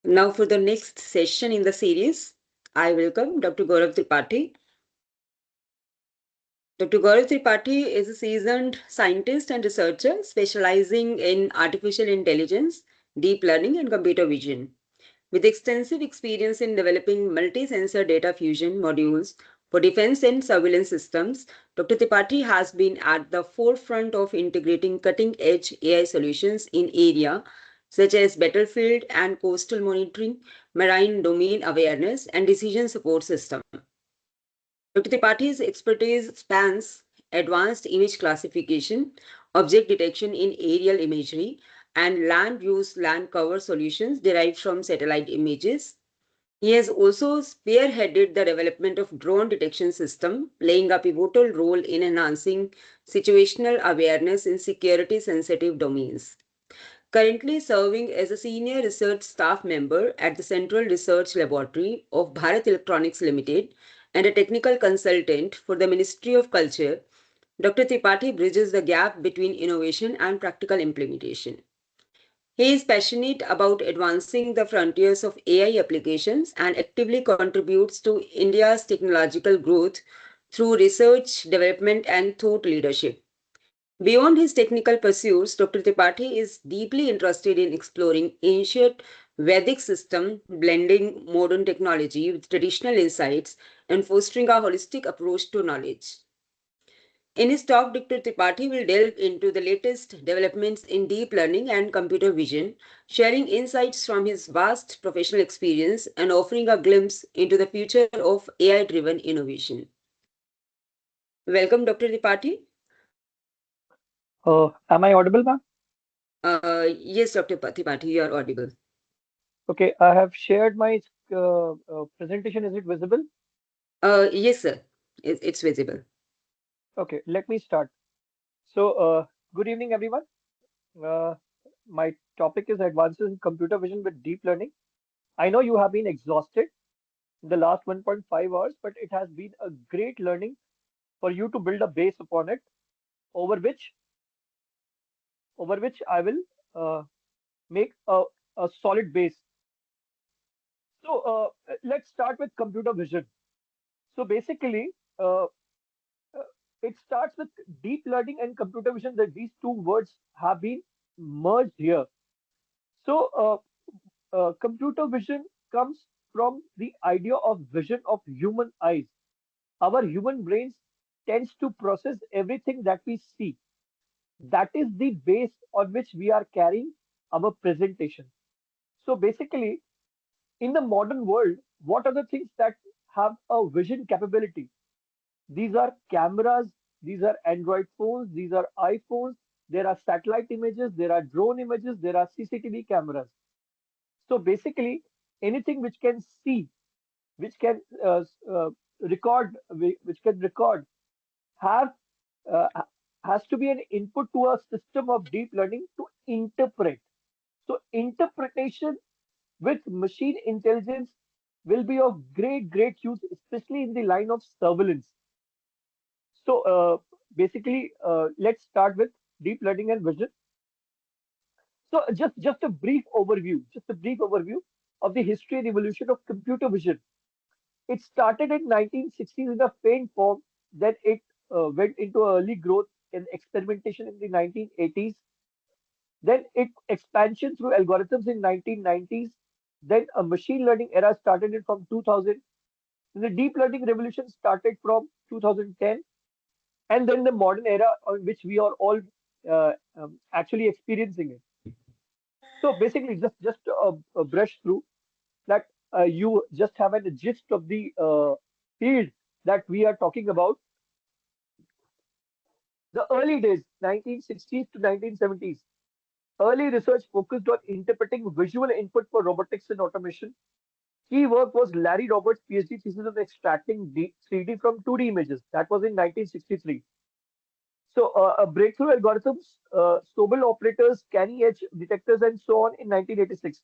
Now, for the next session in the series, I welcome Dr. Gaurav Tripathi. Dr. Gaurav Tripathi is a seasoned scientist and researcher specializing in artificial intelligence, deep learning, and computer vision. With extensive experience in developing multi-sensor data fusion modules for defense and surveillance systems, Dr. Tripathi has been at the forefront of integrating cutting-edge AI solutions in areas such as battlefield and coastal monitoring, marine domain awareness, and decision support system. Dr. Tripathi's expertise spans advanced image classification, object detection in aerial imagery, and land use land cover solutions derived from satellite images. He has also spearheaded the development of drone detection system, playing a pivotal role in enhancing situational awareness in security sensitive domains. Currently serving as a senior research staff member at the Central Research Laboratory of Bharat Electronics Limited and a technical consultant for the Ministry of Culture, Dr. Tripathi bridges the gap between innovation and practical implementation. He is passionate about advancing the frontiers of AI applications and actively contributes to India's technological growth through research, development, and thought leadership. Beyond his technical pursuits, Dr. Tripathi is deeply interested in exploring ancient Vedic system, blending modern technology with traditional insights and fostering a holistic approach to knowledge. In his talk, Dr. Tripathi will delve into the latest developments in deep learning and computer vision, sharing insights from his vast professional experience and offering a glimpse into the future of AI driven innovation. Welcome, Dr. Tripathi. Am I audible, ma'am? Yes, Dr. Tripathi, you are audible. Okay, I have shared my presentation. Is it visible? Yes, sir. It's visible. Okay, let me start. So, good evening, everyone. Uh, my topic is advances in computer vision with deep learning. I know you have been exhausted in the last 1.5 hours, but it has been a great learning for you to build a base upon it, over which over which I will make a solid base. So, let's start with computer vision. So, basically, uh, uh, it starts with deep learning and computer vision, that these two words have been merged here. So computer vision comes from the idea of vision of human eyes. Our human brains tends to process everything that we see. That is the base on which we are carrying our presentation. So basically, in the modern world, what are the things that have a vision capability? These are cameras, these are Android phones, these are iPhones, there are satellite images, there are drone images, there are CCTV cameras. So basically, anything which can see, which can record, which can record, have has to be an input to a system of deep learning to interpret. So interpretation with machine intelligence will be of great use, especially in the line of surveillance. So basically, let's start with deep learning and vision. So just a brief overview of the history and evolution of computer vision. It started in 1960s in a faint form, then it went into early growth and experimentation in the 1980s, then it expansion through algorithms in 1990s, then a machine learning era started in from 2000, the deep learning revolution started from 2010, and then the modern era on which we are all actually experiencing it. So basically, just a brush through that, you just have a gist of the field that we are talking about. The early days, 1960s to 1970s, early research focused on interpreting visual input for robotics and automation. Key work was Larry Roberts' PhD thesis on extracting 3D from 2D images. That was in 1963. So, breakthrough algorithms, Sobel operators, scanning edge detectors, and so on in 1986.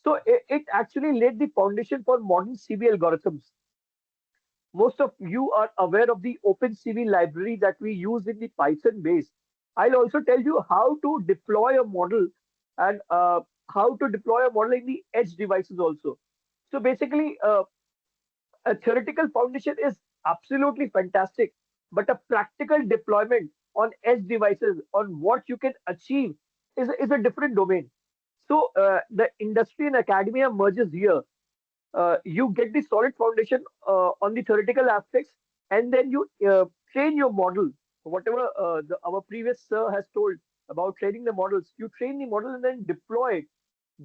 So, it actually laid the foundation for modern CV algorithms. Most of you are aware of the OpenCV library that we use in the Python base. I'll also tell you how to deploy a model and how to deploy a model in the edge devices also. So basically, a theoretical foundation is absolutely fantastic, but a practical deployment on edge devices on what you can achieve is a different domain. So the industry and academia merges here. You get the solid foundation on the theoretical aspects, and then you train your model. Whatever our previous sir has told about training the models, you train the model and then deploy it.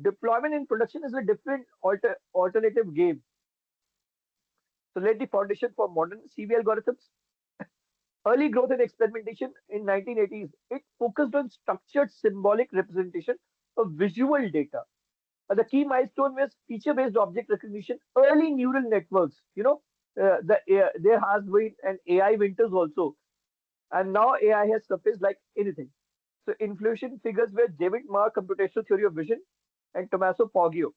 Deployment in production is a different alternative game. So laid the foundation for modern CV algorithms. Early growth and experimentation in 1980s, it focused on structured symbolic representation of visual data. The key milestone was feature-based object recognition, early neural networks. There has been an AI winters also, and now AI has surfaced like anything. So inflation figures were David Marr computational theory of vision and Tommaso Poggio.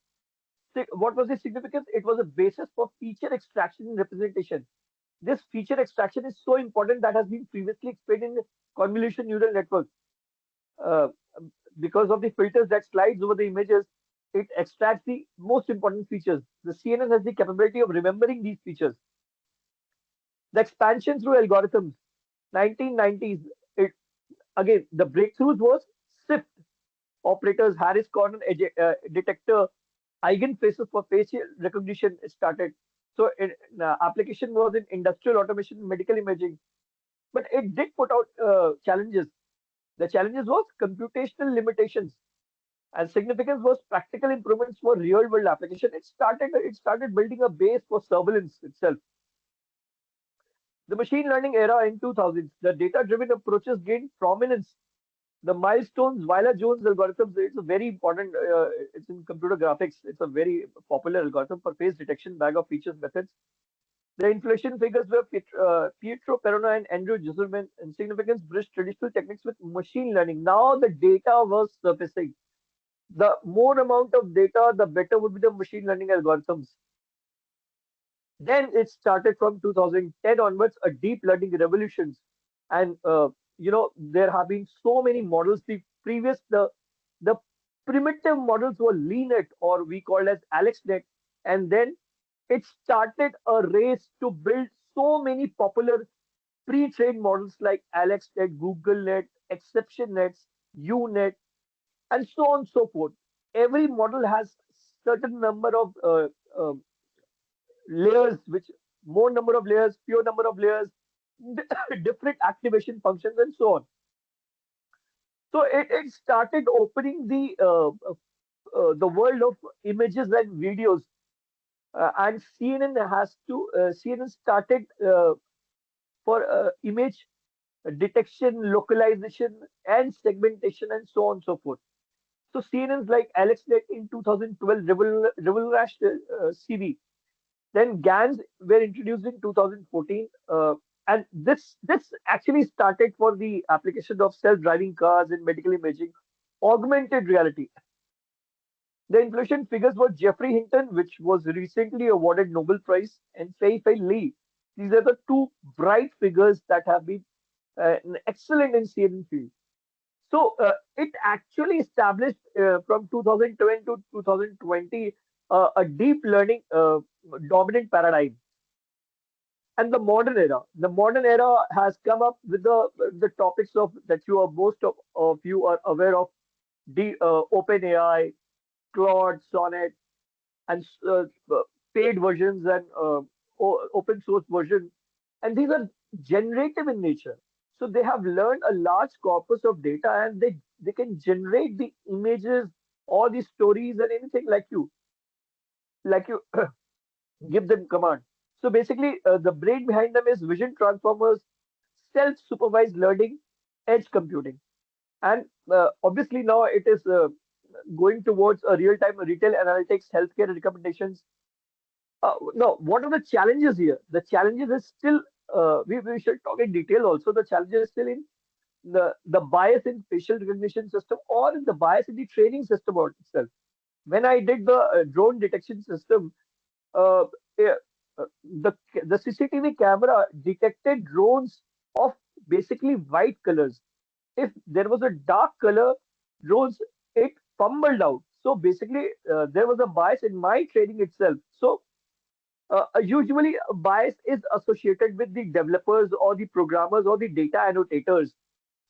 What was the significance? It was a basis for feature extraction and representation. This feature extraction is so important that has been previously explained in convolution neural network. Uh, because of the filters that slides over the images, it extracts the most important features. The CNN has the capability of remembering these features. The expansion through algorithms, 1990s, it again the breakthroughs was SIFT operators, Harris Corner detector, eigenfaces for facial recognition started. So application was in industrial automation, medical imaging, but it did put out challenges. The challenges was computational limitations, and significance was practical improvements for real world application. It started building a base for surveillance itself. The machine learning era in 2000s, the data driven approaches gained prominence. The milestones, Weiler Jones algorithms, it's a very important, it's in computer graphics. It's a very popular algorithm for face detection, bag of features methods. The inflation figures were Pietro Peronna and Andrew Jusselman, and significance bridged traditional techniques with machine learning. Now the data was surfacing. The more amount of data, the better would be the machine learning algorithms. Then it started from 2010 onwards, a deep learning revolutions, and there have been so many models. The primitive models were LeanNet, or we call as AlexNet, and then it started a race to build so many popular pre-trained models like AlexNet, GoogleNet, ExceptionNets, UNet, and so on and so forth. Every model has certain number of layers, which more number of layers, fewer number of layers, different activation functions, and so on. So it started opening the world of images and videos, and CNN started for image detection, localization, and segmentation, and so on and so forth. So CNNs like AlexNet in 2012 revolutionized CV. Then GANs were introduced in 2014, and this actually started for the application of self-driving cars in medical imaging, augmented reality. The inflation figures were Jeffrey Hinton, which was recently awarded Nobel Prize, and Fei Li. These are the two bright figures that have been excellent in CNN field. So it actually established from 2010 to 2020 a deep learning dominant paradigm. And the modern era has come up with the topics of that you are most of you are aware of: the OpenAI, Claude, Sonnet, and paid versions and open source version. And these are generative in nature. So they have learned a large corpus of data, and they can generate the images or the stories and anything like you give them command. So basically, the brain behind them is vision transformers, self-supervised learning, edge computing, and obviously now it is going towards a real-time retail analytics, healthcare recommendations. Now, what are the challenges here? The challenges is still we should talk in detail also. The challenges still in the bias in facial recognition system or in the bias in the training system itself. When I did the drone detection system, uh, yeah, the CCTV camera detected drones of basically white colors. If there was a dark color drones, it fumbled out. So basically, there was a bias in my training itself. So usually, a bias is associated with the developers or the programmers or the data annotators.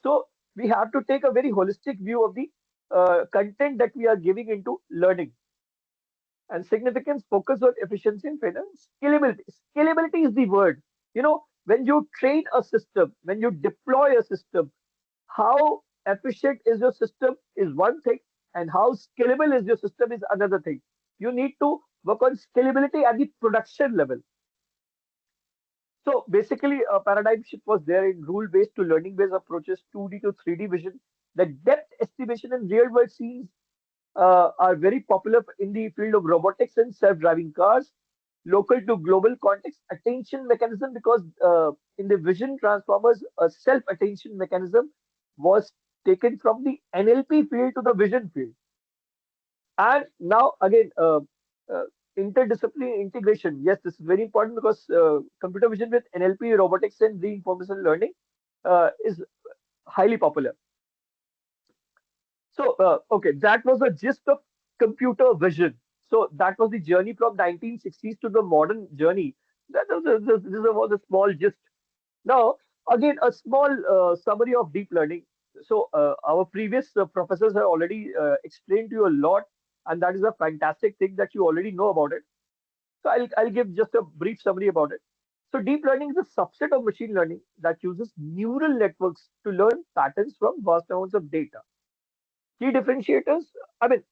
So we have to take a very holistic view of the content that we are giving into learning. And significance focus on efficiency and fairness. Scalability. Scalability is the word. When you train a system, when you deploy a system, how efficient is your system is one thing, and how scalable is your system is another thing. You need to work on scalability at the production level. So basically, a paradigm shift was there in rule-based to learning-based approaches, 2D to 3D vision. The depth estimation and real-world scenes are very popular in the field of robotics and self-driving cars. Local to global context, attention mechanism, because in the vision transformers, a self-attention mechanism was taken from the NLP field to the vision field. And now again, uh, interdisciplinary integration. Yes, this is very important because computer vision with NLP, robotics, and reinforcement learning is highly popular. So, okay, that was the gist of computer vision. So that was the journey from 1960s to the modern journey. This was a small gist. Now, again, a small summary of deep learning. So our previous professors have already explained to you a lot, and that is a fantastic thing that you already know about it. So I'll give just a brief summary about it. So deep learning is a subset of machine learning that uses neural networks to learn patterns from vast amounts of data. Key differentiators, I mean,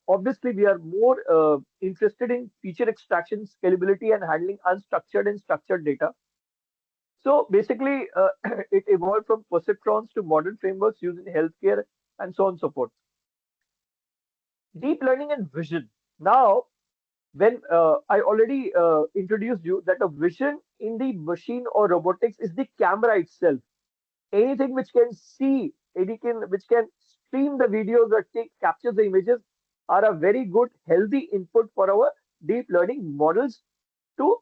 obviously, we are more interested in feature extraction, scalability, and handling unstructured and structured data. So basically, it evolved from perceptrons to modern frameworks used in healthcare and so on and so forth. Deep learning and vision. Now, when I already introduced you that a vision in the machine or robotics is the camera itself. Anything which can see, anything which can stream the videos or captures the images are a very good, healthy input for our deep learning models to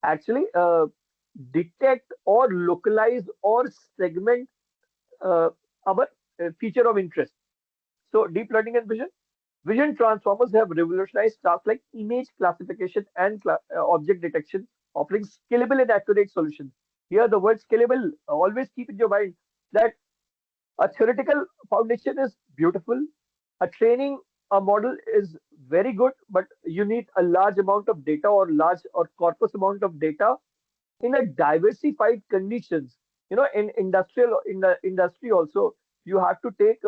actually detect or localize or segment uh, our feature of interest. So, deep learning and vision. Vision transformers have revolutionized tasks like image classification and object detection, offering scalable and accurate solutions. Here, the word scalable, always keep in your mind that a theoretical foundation is beautiful. A training a model is very good, but you need a large amount of data or large or corpus amount of data in a diversified conditions. In the industry also, you have to take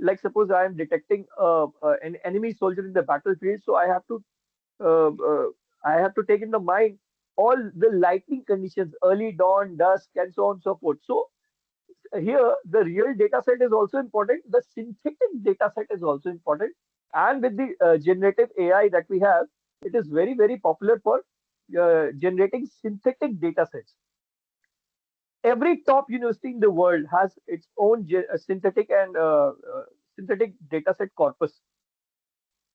like suppose I am detecting an enemy soldier in the battlefield, so uh, uh, I have to take in the mind all the lighting conditions, early dawn, dusk, and so on and so forth. So here the real data set is also important, the synthetic data set is also important, and with the generative AI that we have, it is very very popular for generating synthetic data sets. Every top university in the world has its own synthetic data set corpus,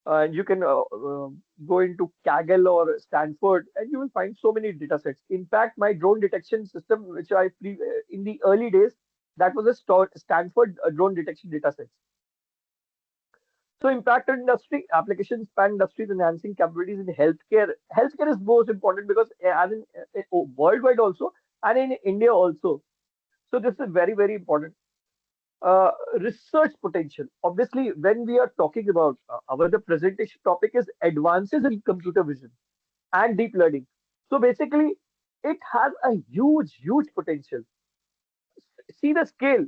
and you can go into Kaggle or Stanford, and you will find so many data sets. In fact, my drone detection system, which in the early days, that was a Stanford drone detection data set. So, impact on industry applications span industries, enhancing capabilities in healthcare. Healthcare is most important because as in worldwide also, and in India also. So, this is very very important. Research potential. Obviously, when we are talking about our the presentation topic is advances in computer vision and deep learning. So basically, it has a huge potential. See the scale.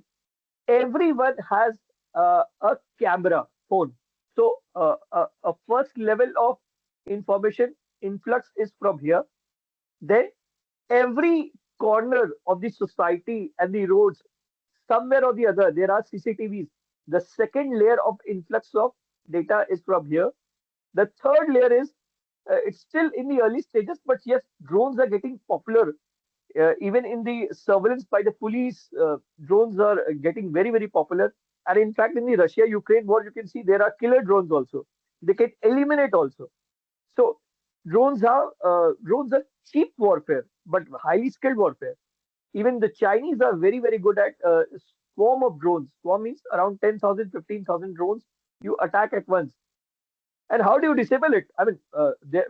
Everyone has a camera phone. So a first level of information influx is from here. Then every corner of the society and the roads, somewhere or the other, there are CCTVs. The second layer of influx of data is from here. The third layer is it's still in the early stages, but yes, drones are getting popular. Even in the surveillance by the police, drones are getting very, very popular. And in fact, in the Russia-Ukraine war, you can see there are killer drones also. They can eliminate also. So drones are cheap warfare, but highly skilled warfare. Even the Chinese are very, very good at swarm of drones. Swarm means around 10,000, 15,000 drones. You attack at once. And how do you disable it? I mean,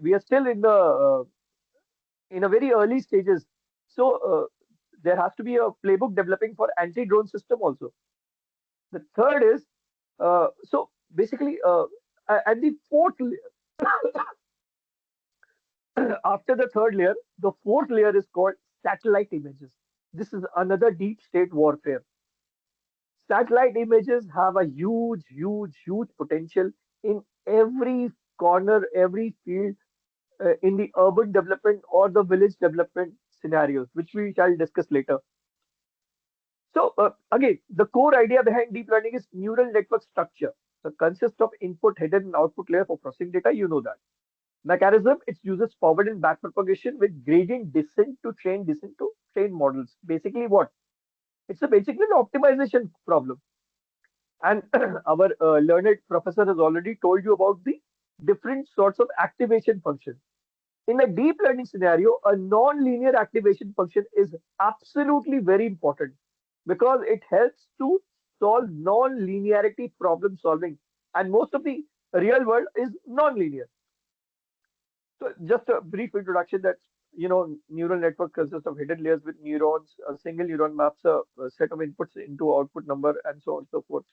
we are still in a very early stages. So there has to be a playbook developing for anti-drone system also. The third is so basically at the after the third layer, the fourth layer is called satellite images. This is another deep state warfare. Satellite images have a huge potential in every corner, every field in the urban development or the village development scenarios, which we shall discuss later. So, again, the core idea behind deep learning is neural network structure. So, consists of input, hidden, and output layer for processing data. You know that. Mechanism, it uses forward and back propagation with gradient descent to train models. Basically, what? It's a basically an optimization problem. And our learned professor has already told you about the different sorts of activation functions. In a deep learning scenario, a non-linear activation function is absolutely very important because it helps to solve non-linearity problem solving. And most of the real world is non-linear. So just a brief introduction that neural network consists of hidden layers with neurons. A single neuron maps a set of inputs into output number and so on and so forth.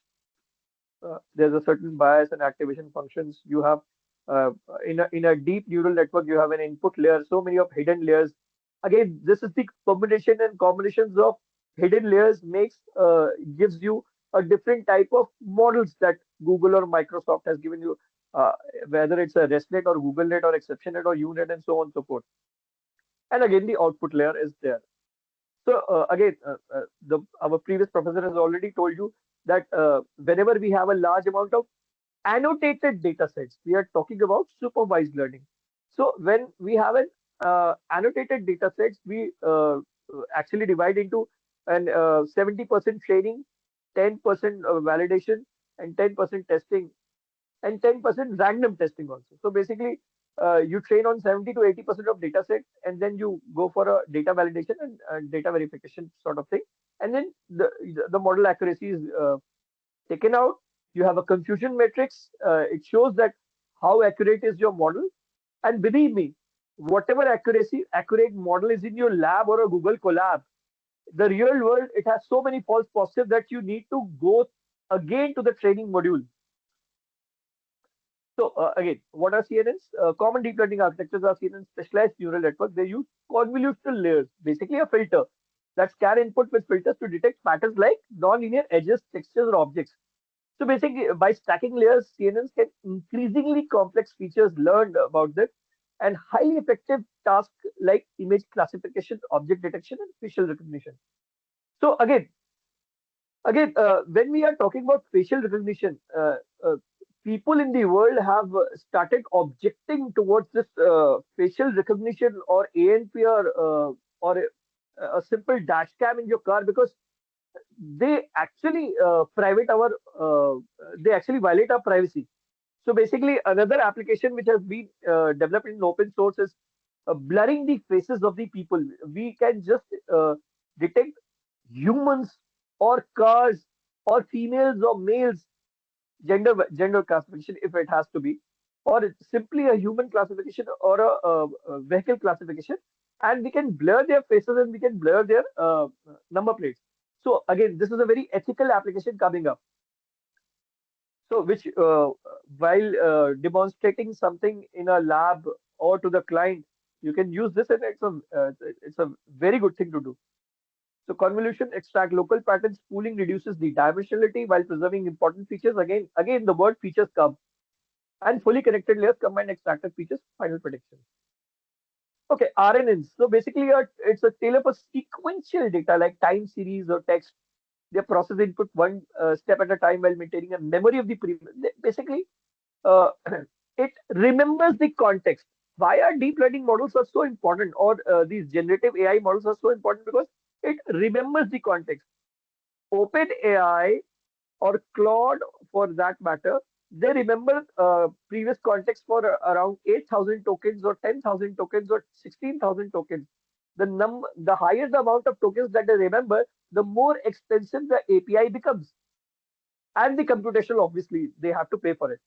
There's a certain bias and activation functions. You have uh, in a deep neural network, you have an input layer, so many of hidden layers. Again, this is the combination and combinations of hidden layers makes gives you a different type of models that Google or Microsoft has given you, uh, whether it's a ResNet or GoogleNet or ExceptionNet or UNet and so on and so forth. And again, the output layer is there. So again, our previous professor has already told you that whenever we have a large amount of annotated data sets, we are talking about supervised learning. So when we have an annotated data sets, we actually divide into an 70% training, 10% validation, and 10% testing, and 10% random testing also. So basically, you train on 70 to 80% of data set, and then you go for a data validation and data verification sort of thing. And then the model accuracy is taken out. You have a confusion matrix. It shows that how accurate is your model. And believe me, whatever accurate model is in your lab or a Google Colab, the real world, it has so many false positives that you need to go again to the training module. So again, what are CNNs? Common deep learning architectures are CNN specialized neural networks. They use convolutional layers, basically a filter that scan input with filters to detect patterns like non-linear edges, textures, or objects. So basically, by stacking layers, CNNs can increasingly complex features learned about them and highly effective tasks like image classification, object detection, and facial recognition. So again, when we are talking about facial recognition, people in the world have started objecting towards this facial recognition or ANPR or a simple dash cam in your car because they actually they actually violate our privacy. So basically, another application which has been developed in open source is blurring the faces of the people. We can just detect humans or cars or females or males gender classification if it has to be, or it's simply a human classification or a vehicle classification, and we can blur their faces and we can blur their number plates. So again, this is a very ethical application coming up. So which while demonstrating something in a lab or to the client, you can use this, and it's a very good thing to do. So convolution extract local patterns, pooling reduces the dimensionality while preserving important features. Again, the word features come, and fully connected layers combine extracted features, final prediction. Okay, RNNs. So basically, it's a tale of a sequential data like time series or text. They process input one step at a time while maintaining a memory of the previous. Basically, uh, it remembers the context. Why are deep learning models are so important, or these generative AI models are so important? Because it remembers the context. OpenAI or Claude, for that matter, they remember previous context for around 8,000 tokens or 10,000 tokens or 16,000 tokens. The higher the amount of tokens that they remember, the more expensive the API becomes. and the computation, obviously, they have to pay for it.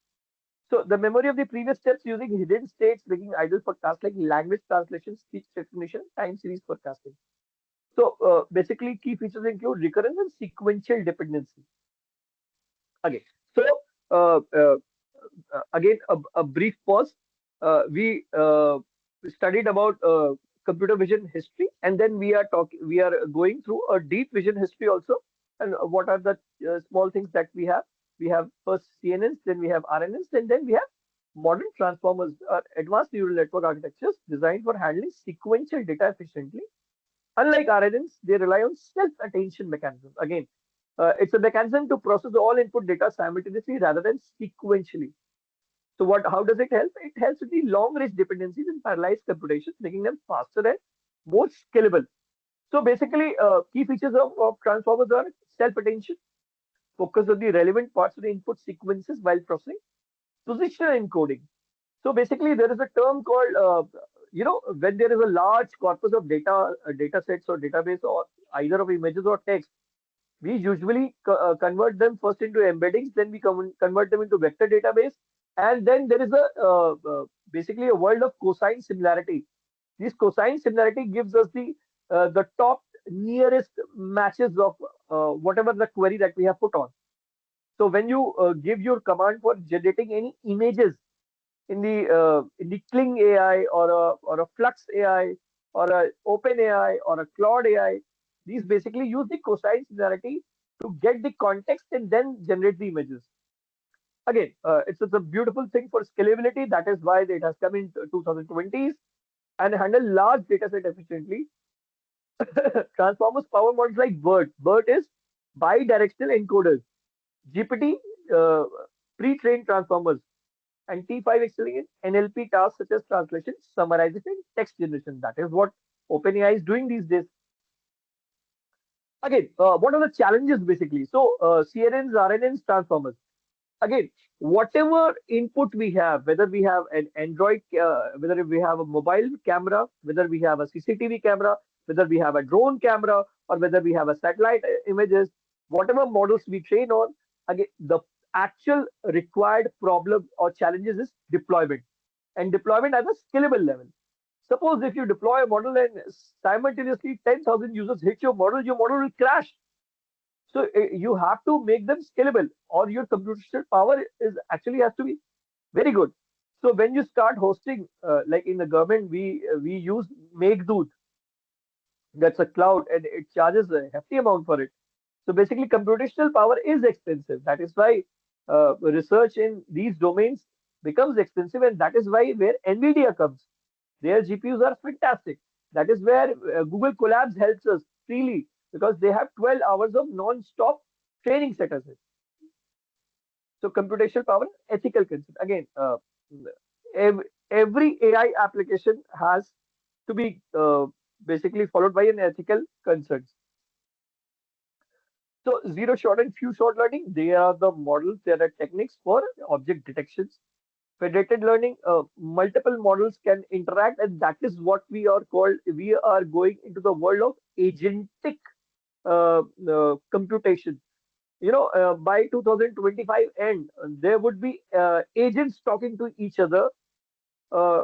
So the memory of the previous steps using hidden states making idle for tasks like language translation, speech recognition, time series forecasting. So basically, key features include recurrence and sequential dependency. Okay. So uh, uh, again, a brief pause. We studied about computer vision history, and then we are going through a deep vision history also. And what are the small things that we have? We have first CNNs, then we have RNNs, and then we have modern transformers, advanced neural network architectures designed for handling sequential data efficiently. Unlike RNNs, they rely on self-attention mechanism. Again, it's a mechanism to process all input data simultaneously rather than sequentially. So what? How does it help? It helps with the long-range dependencies and parallelized computations, making them faster and more scalable. So basically, key features of transformers are self-attention, focus on the relevant parts of the input sequences while processing, positional encoding. So basically, there is a term called, when there is a large corpus of data, data sets or database, or either of images or text, we usually convert them first into embeddings, then we convert them into vector database, and then there is basically a world of cosine similarity. This cosine similarity gives us the top nearest matches of whatever the query that we have put on. So when you give your command for generating any images in the Kling AI or a Flux AI or a Open AI or a Claude AI, these basically use the cosine similarity to get the context and then generate the images. Again, it's a beautiful thing for scalability. That is why it has come in 2020s and handle large data set efficiently. Transformers power models like BERT. BERT is bidirectional encoders. GPT, uh, pre-trained transformers, and T5 excelling in NLP tasks such as translation, summarization, text generation. That is what OpenAI is doing these days. Again, what are the challenges basically? So, CNNs, RNNs, transformers. Again, whatever input we have, whether we have an Android, whether we have a mobile camera, whether we have a CCTV camera, whether we have a drone camera, or whether we have a satellite images, whatever models we train on, again, the actual required problem or challenges is deployment, and deployment at a scalable level. Suppose if you deploy a model and simultaneously 10,000 users hit your model will crash. So you have to make them scalable, or your computational power is actually has to be very good. So when you start hosting, like in the government, we use Meghdoot. That's a cloud, and it charges a hefty amount for it. So basically, computational power is expensive. That is why research in these domains becomes expensive, and that is why where NVIDIA comes. Their GPUs are fantastic. That is where Google Colabs helps us freely because they have 12 hours of non-stop training set as it. So computational power, ethical concern. Again, every AI application has to be basically followed by an ethical concerns. So zero shot and few shot learning, they are the models, they are techniques for object detections. Federated learning, multiple models can interact, and that is what we are called. We are going into the world of agentic computation. By 2025 end, there would be agents talking to each other, uh,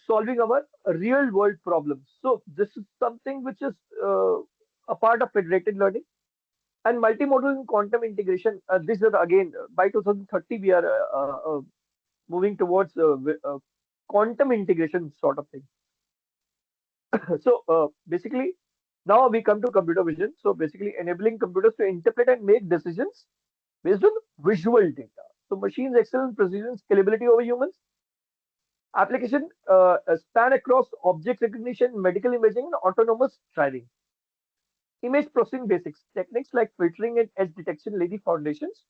solving our real world problems. So this is something which is a part of federated learning and multimodal and quantum integration. This is again by 2030 we are moving towards quantum integration sort of thing. So basically, now we come to computer vision. So basically, enabling computers to interpret and make decisions based on visual data. So machines excel in precision, scalability over humans. Application span across object recognition, medical imaging, and autonomous driving. Image processing basics. Techniques like filtering and edge detection lay the foundations.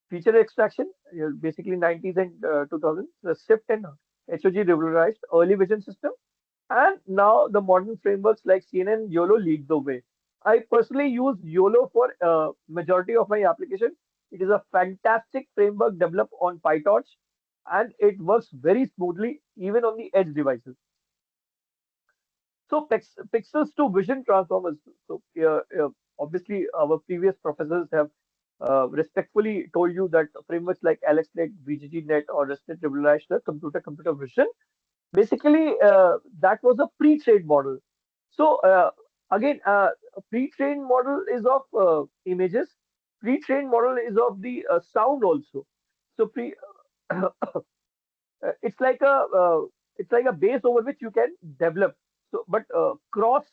Feature extraction, basically 90s and 2000s. The SIFT and HOG revolutionized early vision system. And now the modern frameworks like CNN, YOLO lead the way. I personally use YOLO for majority of my application. It is a fantastic framework developed on PyTorch, and it works very smoothly even on the edge devices. So pixels to vision transformers. So obviously our previous professors have respectfully told you that frameworks like AlexNet, BGGNet, or ResNet revolutionized the computer vision. Basically, that was a pre-trained model. So again, a pre-trained model is of images. Pre-trained model is of the sound also. So it's like a base over which you can develop. So, but cross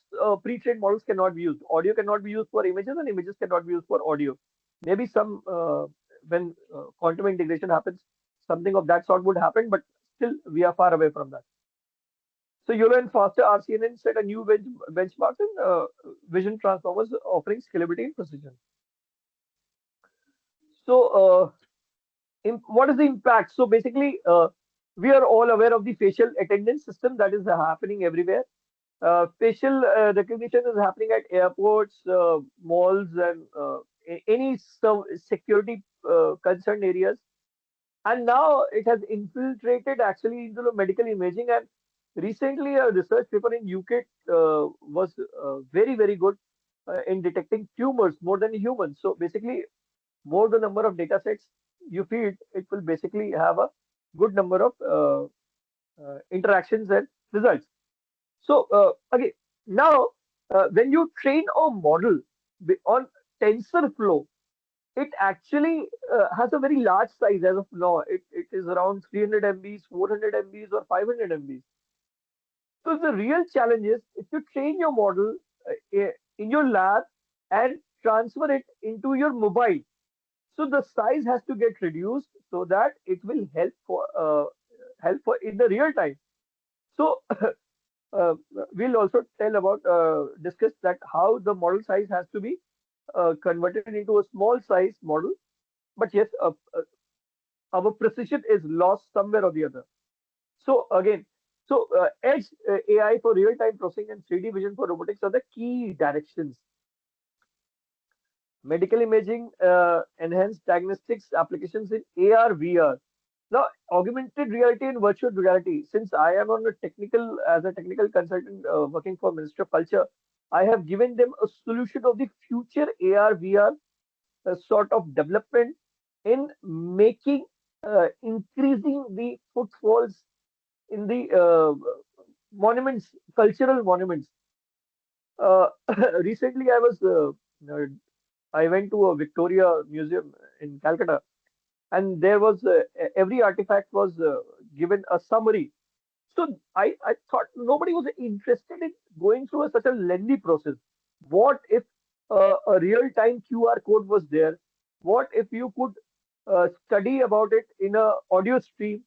pre-trained models cannot be used. Audio cannot be used for images, and images cannot be used for audio. Maybe some when quantum integration happens, something of that sort would happen, but still we are far away from that. So YOLO and faster RCNN set a new benchmark in vision transformers offering scalability and precision. So, what is the impact? So basically, we are all aware of the facial attendance system that is happening everywhere. Facial recognition is happening at airports, malls, and any security concerned areas. And now it has infiltrated actually into the medical imaging. And recently, a research paper in UK was very, very good in detecting tumors more than humans. So basically, more the number of data sets you feed, it will basically have a good number of interactions and results. So again, now when you train a model on TensorFlow, it actually has a very large size as of now. It is around 300 MBs, 400 MBs, or 500 MBs. So the real challenge is if you train your model in your lab and transfer it into your mobile. So the size has to get reduced so that it will help for in the real time. So uh, we'll also tell about discuss that how the model size has to be converted into a small size model. But yes, our precision is lost somewhere or the other. So again, so edge AI for real-time processing and 3D vision for robotics are the key directions. Medical imaging, enhanced diagnostics applications in AR, VR. Now, augmented reality and virtual reality. Since I am on a technical, as a technical consultant working for Ministry of Culture, I have given them a solution of the future AR, VR sort of development in making, increasing the footfalls in the monuments, cultural monuments. Uh, recently, I went to a Victoria Museum in Calcutta, and there was every artifact was given a summary. So I thought nobody was interested in going through such a lengthy process. What if a real-time QR code was there? What if you could study about it in a audio stream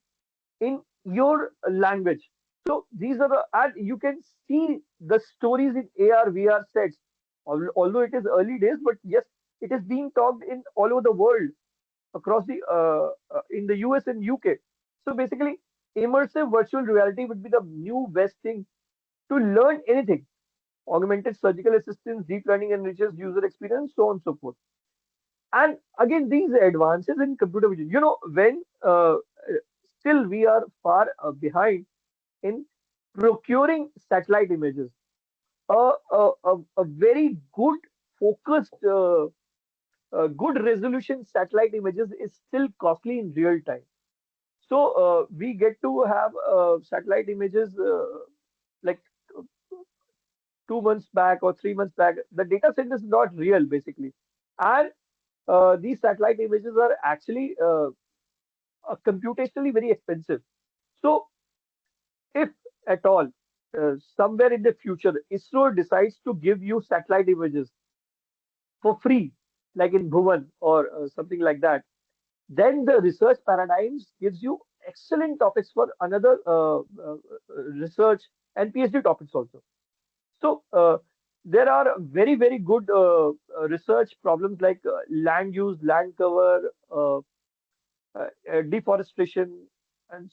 in your language? So these are the, and you can see the stories in AR VR sets. Although it is early days, but yes, it is being talked in all over the world across the in the US and UK. So basically, immersive virtual reality would be the new best thing to learn anything. Augmented surgical assistance, deep learning enriches user experience, so on and so forth. And again, these advances in computer vision, when still we are far behind in procuring satellite images. A very good focused good resolution satellite images is still costly in real time. So we get to have satellite images like 2 months back or 3 months back. The data set is not real basically, and these satellite images are actually computationally very expensive. So if at all somewhere in the future ISRO decides to give you satellite images for free, like in Bhuvan or something like that, then the research paradigms gives you excellent topics for another research and PhD topics also. So there are very, very good research problems like land use, land cover, deforestation, and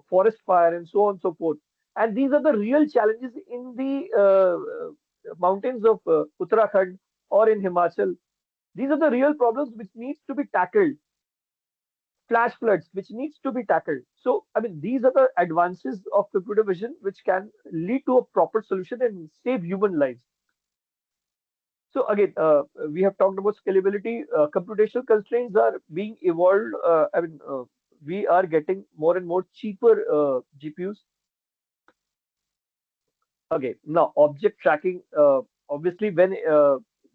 forest fire, and so on and so forth. And these are the real challenges in the mountains of Uttarakhand or in Himachal. These are the real problems which needs to be tackled. Flash floods, which needs to be tackled. So, I mean, these are the advances of computer vision which can lead to a proper solution and save human lives. So again, we have talked about scalability. Computational constraints are being evolved. We are getting more and more cheaper GPUs. Okay, now object tracking. Obviously, when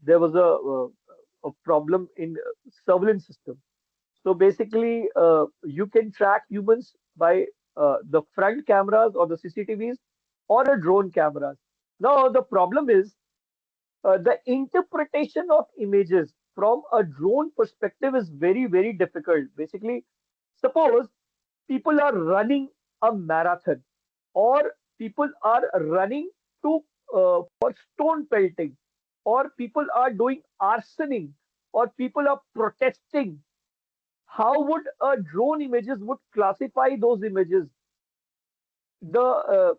there was a problem in surveillance system, so basically, you can track humans by the front cameras or the CCTVs or a drone cameras. Now the problem is the interpretation of images from a drone perspective is very difficult. Basically, suppose people are running a marathon or people are running to for stone pelting or people are doing arsoning or people are protesting. How would a drone images would classify those images? The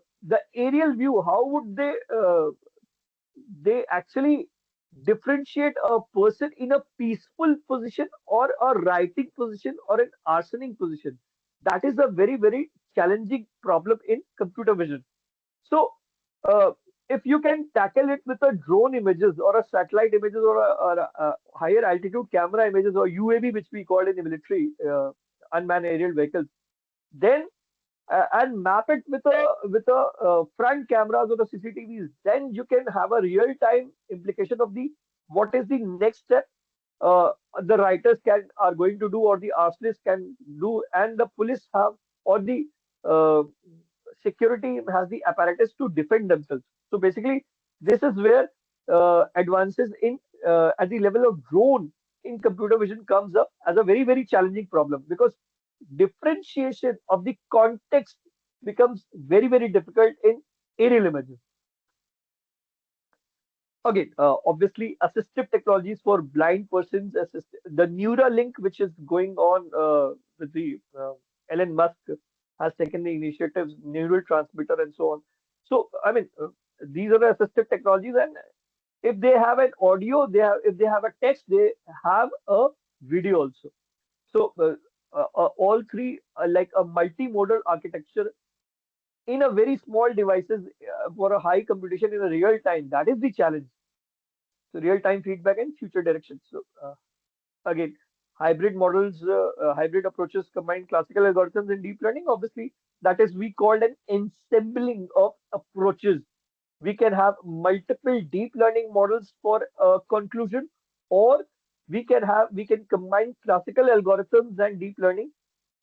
aerial view, how would they actually differentiate a person in a peaceful position or a writing position or an arsoning position? That is a very challenging problem in computer vision. So, uh, if you can tackle it with a drone images or a satellite images or a higher altitude camera images or UAV, which we call in the military, unmanned aerial vehicles, then and map it with a front cameras or the CCTVs, then you can have a real time implication of the what is the next step uh, the writers can are going to do or the arsonists can do, and the police have or the uh, security has the apparatus to defend themselves. So basically, this is where advances in at the level of drone in computer vision comes up as a very challenging problem because differentiation of the context becomes very difficult in aerial images. Again, obviously, assistive technologies for blind persons, the Neuralink, which is going on with the Elon Musk, has taken the initiatives, neural transmitter, and so on. So, I mean, these are the assistive technologies, and if they have an audio, they have if they have a text, they have a video also. So, all three are like a multimodal architecture in a very small devices for a high computation in a real time. That is the challenge. So real-time feedback and future directions. So again, hybrid approaches combine classical algorithms and deep learning. Obviously, that is we called an ensembling of approaches. We can have multiple deep learning models for conclusion, or we can combine classical algorithms and deep learning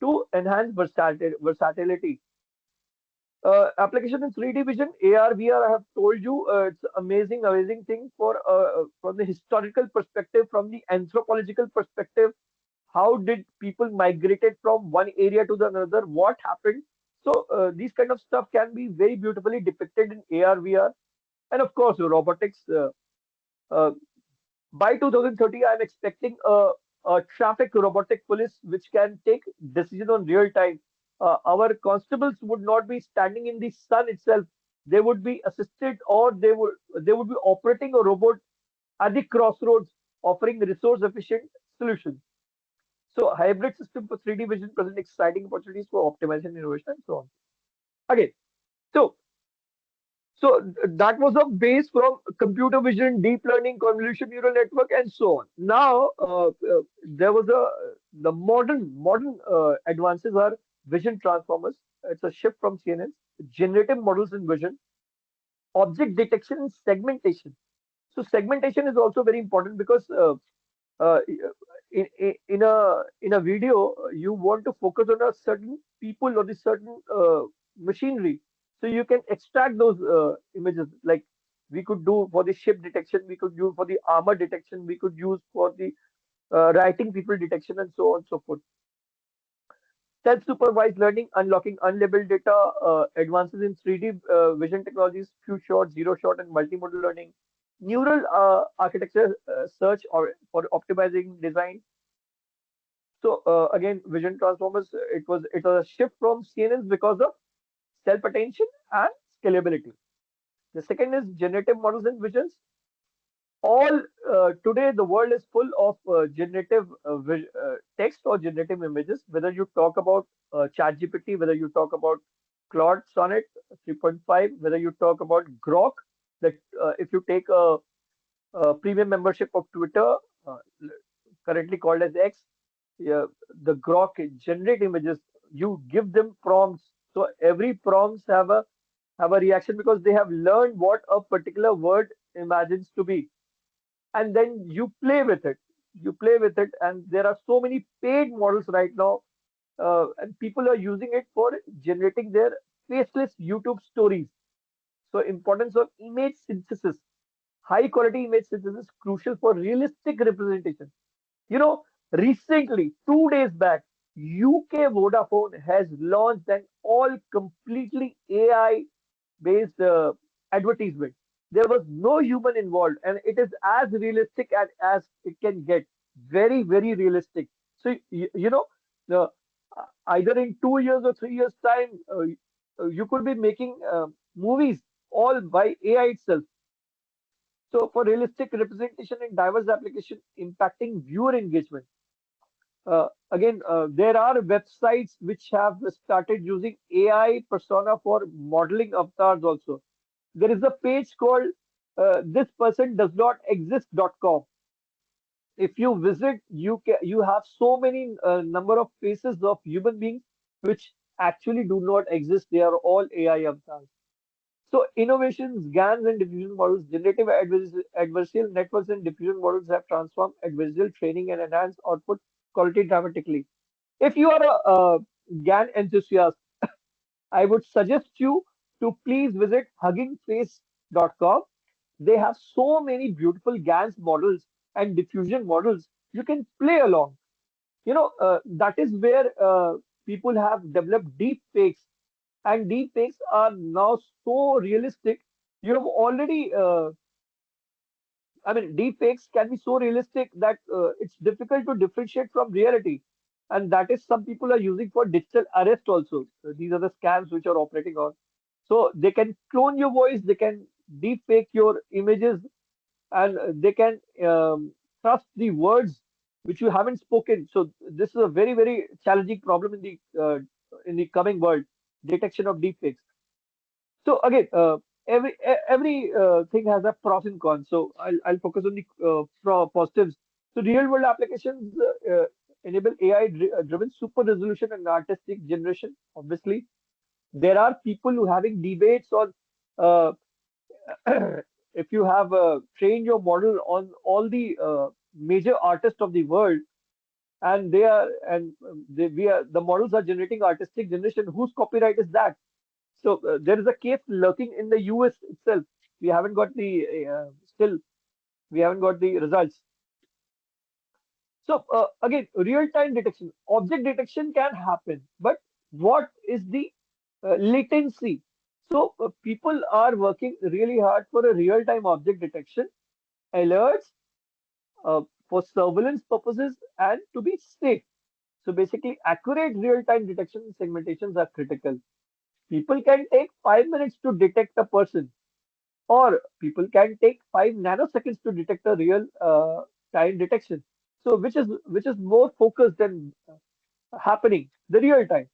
to enhance versatility. Application in 3D vision, AR, VR, I have told you, it's amazing thing for from the historical perspective, from the anthropological perspective. How did people migrated from one area to the another? What happened? So these kind of stuff can be very beautifully depicted in AR, VR, and of course robotics. Uh, by 2030, I'm expecting a traffic robotic police which can take decision on real time. Our constables would not be standing in the sun itself. They would be assisted, or they would be operating a robot at the crossroads, offering resource efficient solutions. So hybrid system for 3D vision present exciting opportunities for optimization, innovation, and so on. Okay, so that was a base from computer vision, deep learning, convolution neural network, and so on. Now there was a the modern advances are vision transformers. It's a shift from CNNs, generative models in vision, object detection, and segmentation. So segmentation is also very important because uh, in a video you want to focus on a certain people or the certain machinery, so you can extract those images, like we could do for the ship detection, we could use for the armor detection, we could use for the writing people detection, and so on and so forth. Self-supervised learning, unlocking unlabeled data, advances in 3D vision technologies, few shot, zero shot, and multimodal learning, neural architecture search or for optimizing design. So again, vision transformers, it was a shift from CNNs because of self-attention and scalability. The second is generative models and visions. All today the world is full of generative text or generative images. Whether you talk about ChatGPT, whether you talk about Claude Sonnet 3.5, whether you talk about Grok, that if you take premium membership of Twitter, uh, currently called as X. Yeah, the Grok generate images. You give them prompts, so every prompts have a reaction because they have learned what a particular word imagines to be, and then you play with it. You play with it, and there are so many paid models right now, and people are using it for generating their faceless YouTube stories. So, importance of image synthesis. High quality image synthesis is crucial for realistic representation. You know, recently, 2 days back, UK Vodafone has launched an all completely AI based advertisement. There was no human involved, and it is as realistic as it can get. Very, very realistic. So, the, either in 2 years or 3 years' time, you could be making movies all by AI itself. So, for realistic representation and diverse application impacting viewer engagement. There are websites which have started using AI persona for modeling avatars also. There is a page called this person does not exist.com. If you visit, you have so many number of faces of human beings which actually do not exist. They are all AI avatars. So innovations, GANs and diffusion models, generative adversarial networks and diffusion models have transformed adversarial training and enhanced output quality dramatically. If you are a GAN enthusiast, I would suggest you to please visit huggingface.com. They have so many beautiful GANs models and diffusion models. You can play along. That is where people have developed deep fakes, and deep fakes are now so realistic. You have already I mean, deepfakes can be so realistic that it's difficult to differentiate from reality. And that is some people are using for digital arrest also. So these are the scams which are operating on. So they can clone your voice, they can deepfake your images, and they can trust the words which you haven't spoken. So this is a very, very challenging problem in the coming world, detection of deepfakes. So again, every thing has a pros and cons. So I'll focus on the positives. So real world applications enable AI driven super resolution and artistic generation. Obviously, there are people who having debates on uh, if you have trained your model on all the major artists of the world, and the models are generating artistic generation. Whose copyright is that? So there is a case lurking in the US itself. We haven't got the still we haven't got the results. So again, real-time detection, object detection can happen, but what is the latency? So people are working really hard for a real-time object detection, alerts for surveillance purposes, and to be safe. So basically, accurate real-time detection segmentations are critical. People can take 5 minutes to detect a person, or people can take 5 nanoseconds to detect a real time detection. So which is more focused and happening the real time.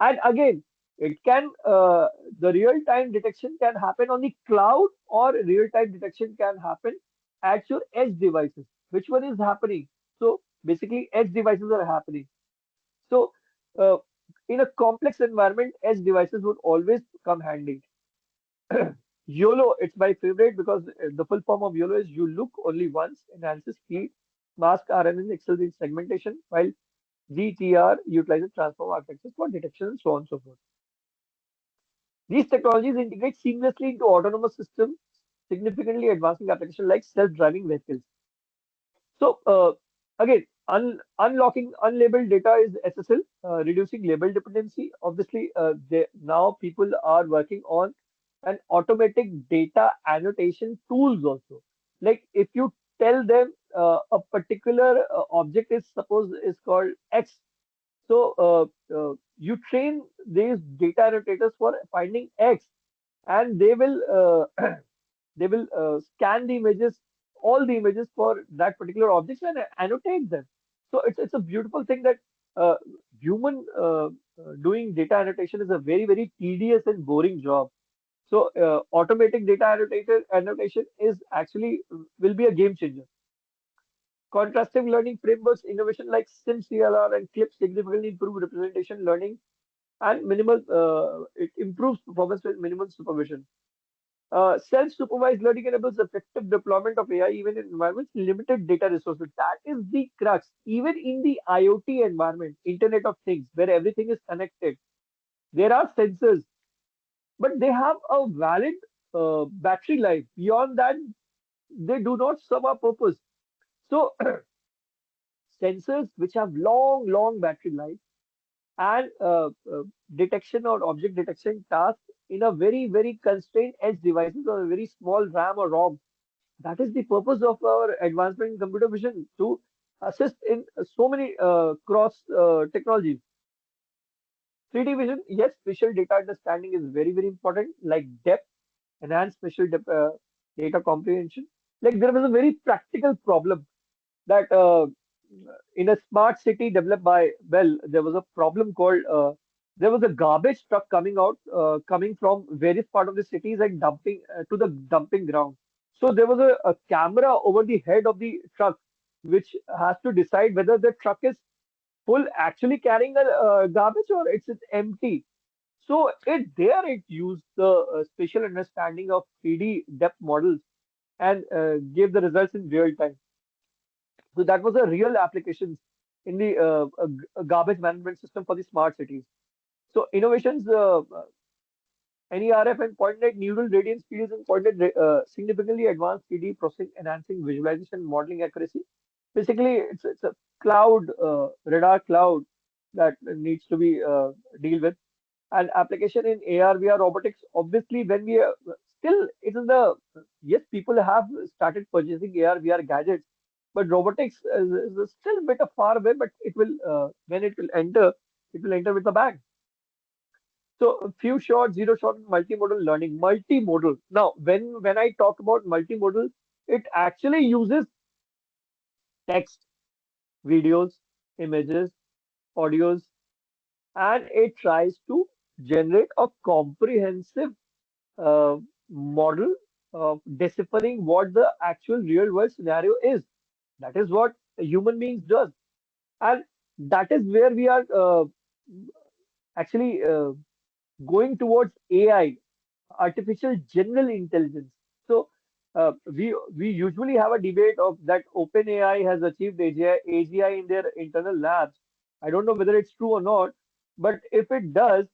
And again, it can the real time detection can happen on the cloud, or real time detection can happen at your edge devices. Which one is happening? So basically, edge devices are happening. So uh, in a complex environment, edge devices would always come handy. YOLO, it's my favorite because the full form of YOLO is you look only once, enhances speed, mask RNN, excels in segmentation, while GTR utilizes transform architectures for detection and so on and so forth. These technologies integrate seamlessly into autonomous systems, significantly advancing applications like self-driving vehicles. So again, unlocking unlabeled data is SSL, reducing label dependency. Obviously, now people are working on an automatic data annotation tools also. Like if you tell them a particular object is suppose is called X, so you train these data annotators for finding X, and they will scan the images, all the images for that particular object, and annotate them. So it's a beautiful thing that uh, human doing data annotation is a very, very tedious and boring job. So automatic data annotation is actually will be a game changer. Contrastive learning frameworks, innovation like SimCLR and CLIP significantly improve representation learning and it improves performance with minimal supervision. Self-supervised learning enables effective deployment of AI even in environments with limited data resources. That is the crux. Even in the IoT environment, Internet of Things, where everything is connected, there are sensors, but they have a valid battery life. Beyond that, they do not serve a purpose. So, sensors which have long battery life and detection or object detection tasks in a very constrained edge devices or a very small RAM or ROM. That is the purpose of our advancement in computer vision to assist in so many cross technologies. 3D vision, yes, spatial data understanding is very important, like depth, enhanced data comprehension. Like there was a very practical problem that in a smart city developed by, well, there was a problem called there was a garbage truck coming from various part of the cities and dumping to the dumping ground. So there was a camera over the head of the truck which has to decide whether the truck is full actually carrying a garbage or it's empty. So it used the spatial understanding of 3D depth models and gave the results in real time. So that was a real application in the garbage management system for the smart cities. So innovations, NERF and point-net neural radiance fields and point-net significantly advanced 3D processing, enhancing visualization and modeling accuracy. Basically, it's a cloud, radar cloud that needs to be deal with. And application in AR, VR, robotics. Obviously, when we still, it is the yes, people have started purchasing AR, VR gadgets, but robotics is still a bit of far away. But it will when it will enter with a bang. So a few shot, zero shot, and multimodal learning. Multimodal. Now, when I talk about multimodal, it actually uses text, videos, images, audios, and it tries to generate a comprehensive uh, model of deciphering what the actual real world scenario is. That is what a human beings does, and that is where we are actually going towards AI, artificial general intelligence. So we usually have a debate of that OpenAI has achieved AGI in their internal labs. I don't know whether it's true or not, but if it does,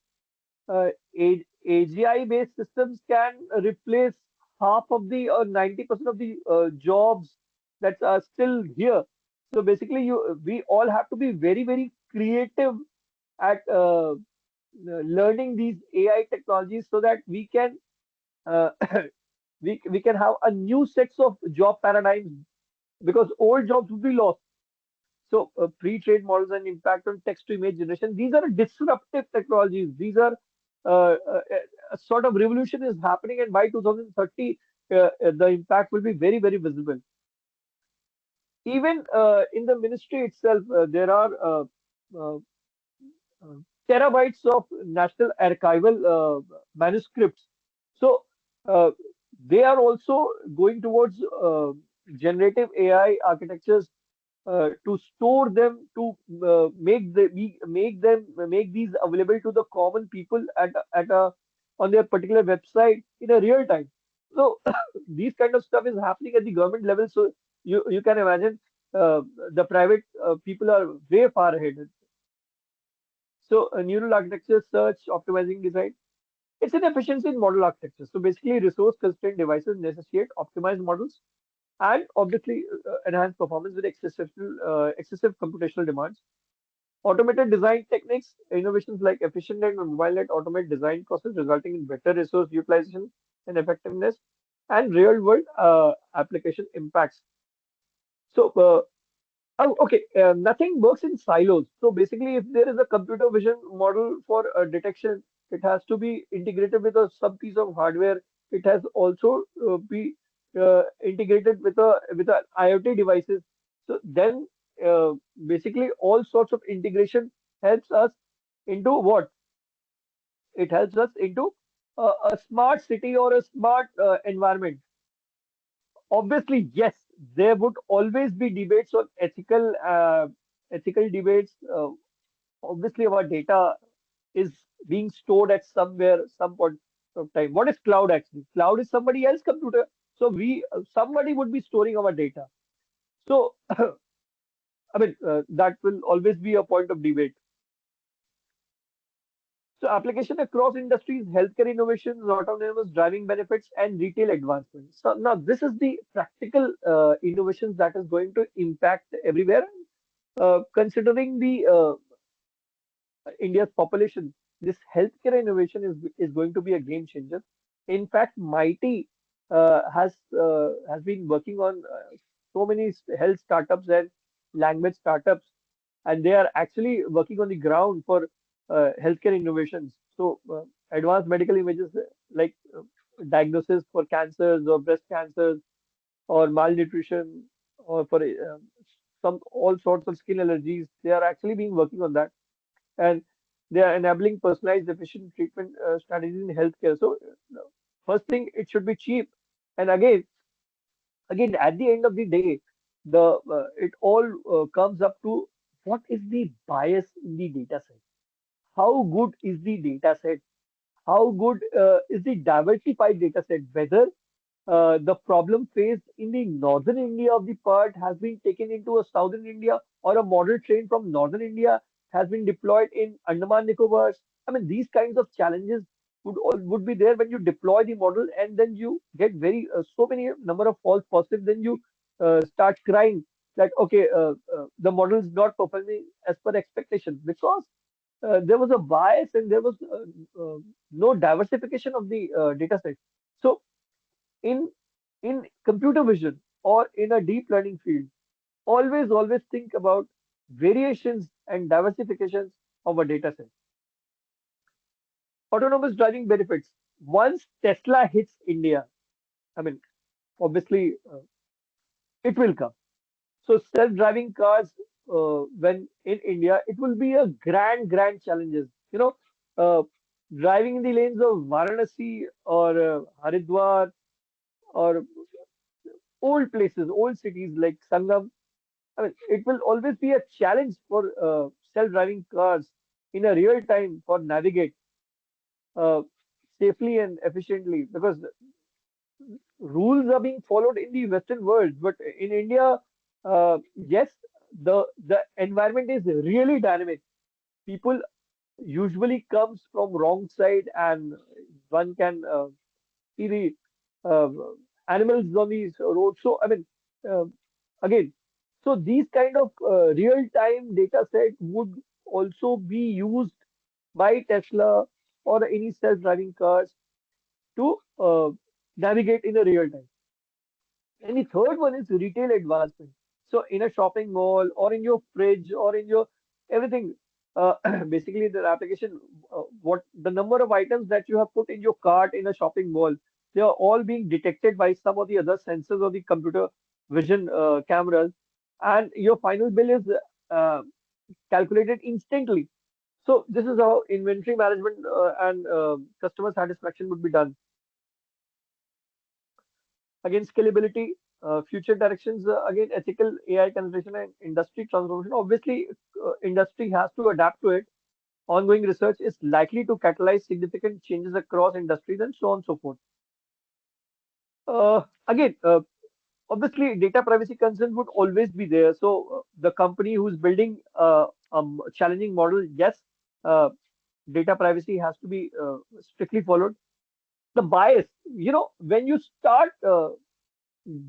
AGI-based systems can replace half of the or 90% of the jobs that are still here. So basically, we all have to be very creative at learning these AI technologies so that we can uh, we can have a new sets of job paradigms because old jobs will be lost. So, pre-trained models and impact on text-to-image generation, these are disruptive technologies. These are a sort of revolution is happening, and by 2030, the impact will be very visible. Even in the ministry itself, there are uh, uh, terabytes of national archival manuscripts. So uh, they are also going towards generative AI architectures to store them, to make these available to the common people at a on their particular website in a real time. So these kind of stuff is happening at the government level. So you can imagine the private people are way far ahead. So neural architecture, search, optimizing design. It's an efficiency in model architecture. So basically, resource-constrained devices necessitate optimized models and obviously enhanced performance with excessive computational demands. Automated design techniques, innovations like efficient and mobile-led automate design process, resulting in better resource utilization and effectiveness, and real-world application impacts. So oh, okay. Nothing works in silos. So basically, if there is a computer vision model for detection, it has to be integrated with some piece of hardware. It has also be integrated with a IoT devices. So then, uh, basically, all sorts of integration helps us into what? It helps us into a smart city or a smart environment. Obviously, yes, there would always be debates on ethical debates. Obviously, our data is being stored at somewhere, some point of time. What is cloud actually? Cloud is somebody else's computer. So somebody would be storing our data. So, I mean, that will always be a point of debate. So application across industries, healthcare innovations, autonomous driving benefits, and retail advancements. So now this is the practical innovations that is going to impact everywhere. Considering the India's population, this healthcare innovation is going to be a game changer. In fact, Mighty has been working on so many health startups and language startups, and they are actually working on the ground for healthcare innovations. So, advanced medical images like diagnosis for cancers or breast cancers or malnutrition or for some all sorts of skin allergies, they are actually being working on that, and they are enabling personalized, efficient treatment strategies in healthcare. So, first thing, it should be cheap, and again, at the end of the day, the it all comes up to what is the bias in the data set? How good is the data set? How good is the diversified data set? Whether the problem faced in the northern India of the part has been taken into a southern India, or a model train from northern India has been deployed in Andaman Nicobars. I mean, these kinds of challenges would be there when you deploy the model, and then you get very so many number of false positives. Then you start crying that okay, the model is not performing as per expectation, because there was a bias and there was no diversification of the data set. So in computer vision or in a deep learning field, always think about variations and diversifications of a data set. Autonomous driving benefits. Once Tesla hits India, I mean, obviously it will come. So self-driving cars, when in India, it will be a grand challenges. Uh, driving in the lanes of Varanasi or Haridwar or old places, old cities like Sangam. I mean, it will always be a challenge for self-driving cars in a real time for navigate uh, safely and efficiently, because rules are being followed in the Western world, but in India, yes, the environment is really dynamic. People usually comes from wrong side, and one can see the uh, animals on these roads. So, I mean, uh, again, so these kind of real-time data set would also be used by Tesla or any self-driving cars to navigate in a real time. And the third one is retail advancement. So in a shopping mall or in your fridge or in your everything, basically the application, what the number of items that you have put in your cart in a shopping mall, they are all being detected by some of the other sensors of the computer vision cameras, and your final bill is uh, calculated instantly. So this is how inventory management and customer satisfaction would be done. Again, scalability, future directions, again, ethical AI consideration and industry transformation. Obviously, industry has to adapt to it. Ongoing research is likely to catalyze significant changes across industries and so on and so forth. Again, obviously, data privacy concerns would always be there. So, the company who's building a challenging model, yes, uh, data privacy has to be strictly followed. The bias, when you start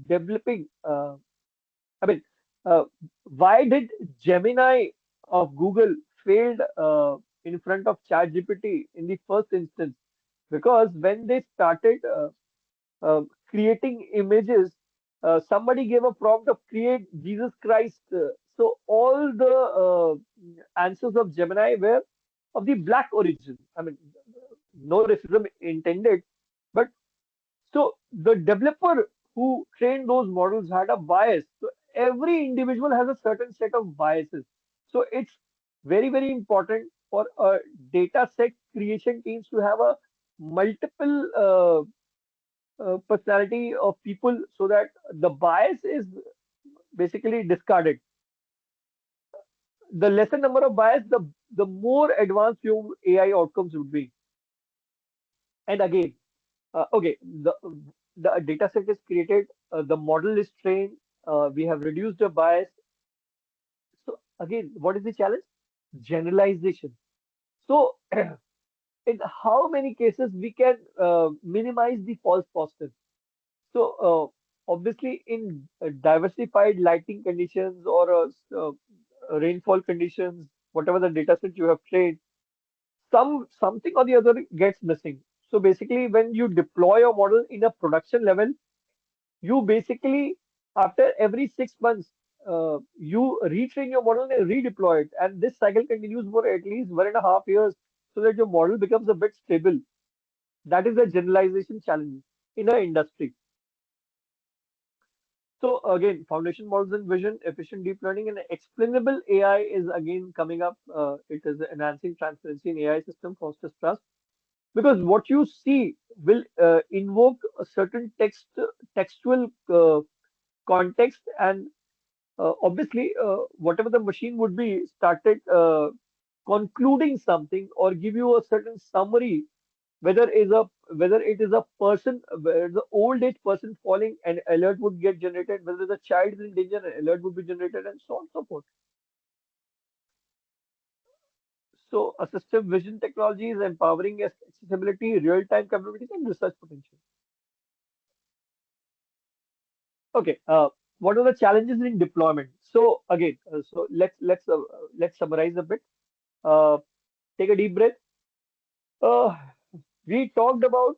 developing I mean, uh, why did Gemini of Google failed in front of ChatGPT in the first instance? Because when they started creating images, somebody gave a prompt of create Jesus Christ. So all the answers of Gemini were of the black origin. I mean, no racism intended, but so the developer who trained those models had a bias. So every individual has a certain set of biases. So it's very important for a data set creation teams to have a multiple personality of people so that the bias is basically discarded. The lesser number of bias, the more advanced your AI outcomes would be. And again, okay, the data set is created, the model is trained, we have reduced the bias. So again, what is the challenge? Generalization. So in how many cases we can minimize the false positives? So obviously, in diversified lighting conditions or rainfall conditions, whatever the data set you have trained, something or the other gets missing. So basically, when you deploy your model in a production level, you basically after every 6 months you retrain your model and redeploy it, and this cycle continues for at least 1.5 years so that your model becomes a bit stable. That is the generalization challenge in our industry. So again, foundation models and vision, efficient deep learning, and explainable AI is again coming up. It is enhancing transparency in AI system, fosters trust. Because what you see will invoke a certain textual context, and obviously, whatever the machine would be started concluding something or give you a certain summary, whether it is a person, whether the old age person falling, an alert would get generated, whether the child is in danger, an alert would be generated, and so on and so forth. So, assistive vision technology is empowering accessibility, real-time capabilities, and research potential. Okay, what are the challenges in deployment? So again, let's summarize a bit. Uh, Take a deep breath. Uh, we talked about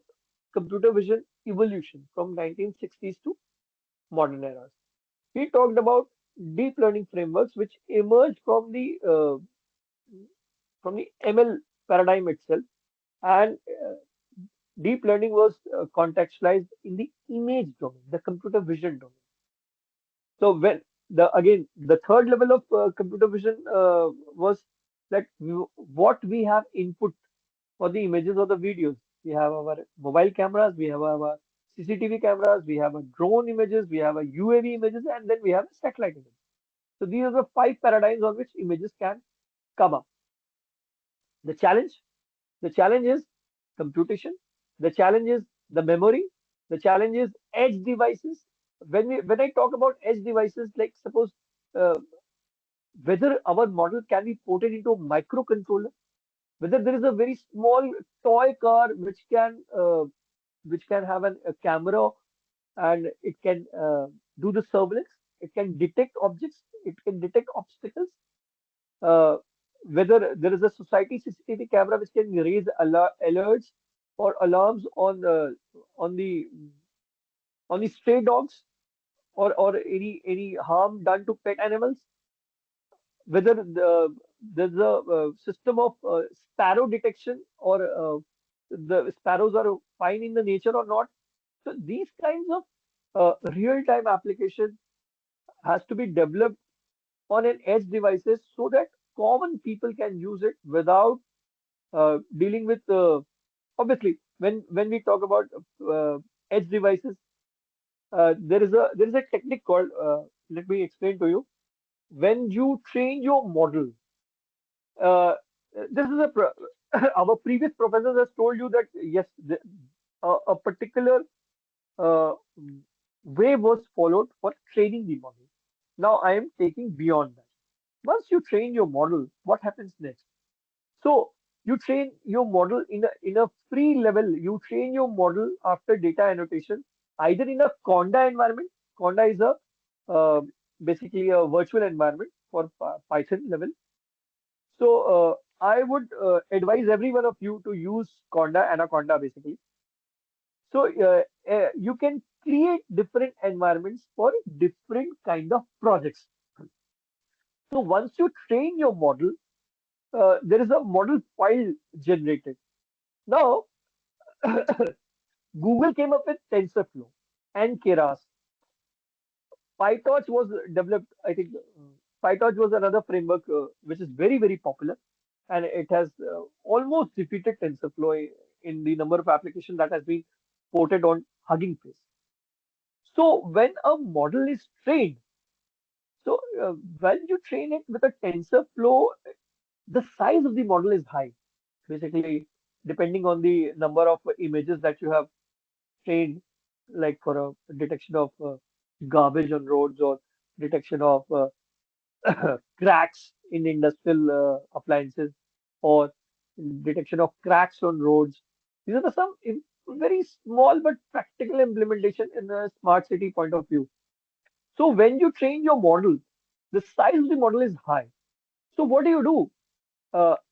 computer vision evolution from 1960s to modern eras. We talked about deep learning frameworks which emerged from the ML paradigm itself, and deep learning was contextualized in the image domain, the computer vision domain. So when the again the third level of computer vision was that what we have input for the images or the videos. We have our mobile cameras, we have our CCTV cameras, we have a drone images, we have a UAV images, and then we have a satellite image. So these are the five paradigms on which images can come up. The challenge, the challenge is computation. The challenge is the memory. The challenge is edge devices. When I talk about edge devices, like suppose uh, whether our model can be ported into a microcontroller, whether there is a very small toy car which can have a camera, and it can do the surveillance, it can detect objects, it can detect obstacles, uh, whether there is a society CCTV camera which can raise alerts or alarms on the on the stray dogs or any harm done to pet animals, whether there's a system of sparrow detection or the sparrows are fine in the nature or not. So these kinds of real-time application has to be developed on an edge devices so that common people can use it without dealing with obviously when we talk about edge devices, there is a technique called let me explain to you. When you train your model, uh, this is our previous professors has told you that yes, a particular uh, way was followed for training the model. Now I am taking beyond that. Once you train your model, what happens next? So you train your model in a free level. You train your model after data annotation, either in a Conda environment. Conda is a uh, basically a virtual environment for Python level. So I would advise every one of you to use Conda, Anaconda basically. So you can create different environments for different kind of projects. So once you train your model, there is a model file generated. Now Google came up with TensorFlow and Keras. PyTorch was developed, I think. PyTorch was another framework which is very, very popular, and it has almost defeated TensorFlow in the number of applications that has been ported on Hugging Face. So when a model is trained, when you train it with a TensorFlow, the size of the model is high. Basically, depending on the number of images that you have trained, like for a detection of garbage on roads or detection of cracks in industrial appliances or detection of cracks on roads. These are very small but practical implementation in a smart city point of view. So when you train your model, the size of the model is high. So what do?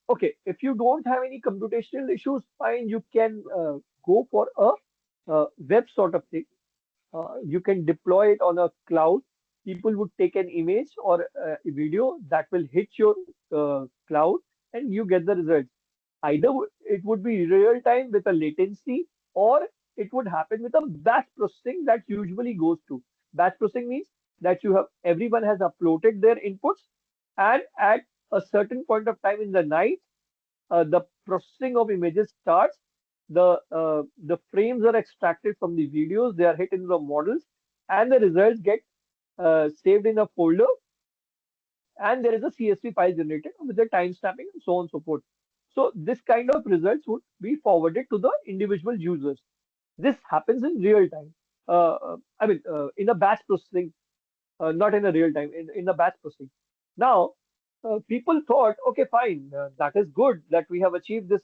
Okay, if you don't have any computational issues, fine, you can go for a web sort of thing. You can deploy it on a cloud. People would take an image or a video that will hit your cloud and you get the results. It would be real time with a latency, or it would happen with a batch processing that usually goes to. Batch processing means that everyone has uploaded their inputs, and at a certain point of time in the night, the processing of images starts. The frames are extracted from the videos, they are hit into the models, and the results get saved in a folder, and there is a CSV file generated with the time stamping and so on and so forth. So this kind of results would be forwarded to the individual users. This happens in real time. In a batch processing, not in a real time, in the batch processing. Now, people thought, okay, fine, that is good that we have achieved this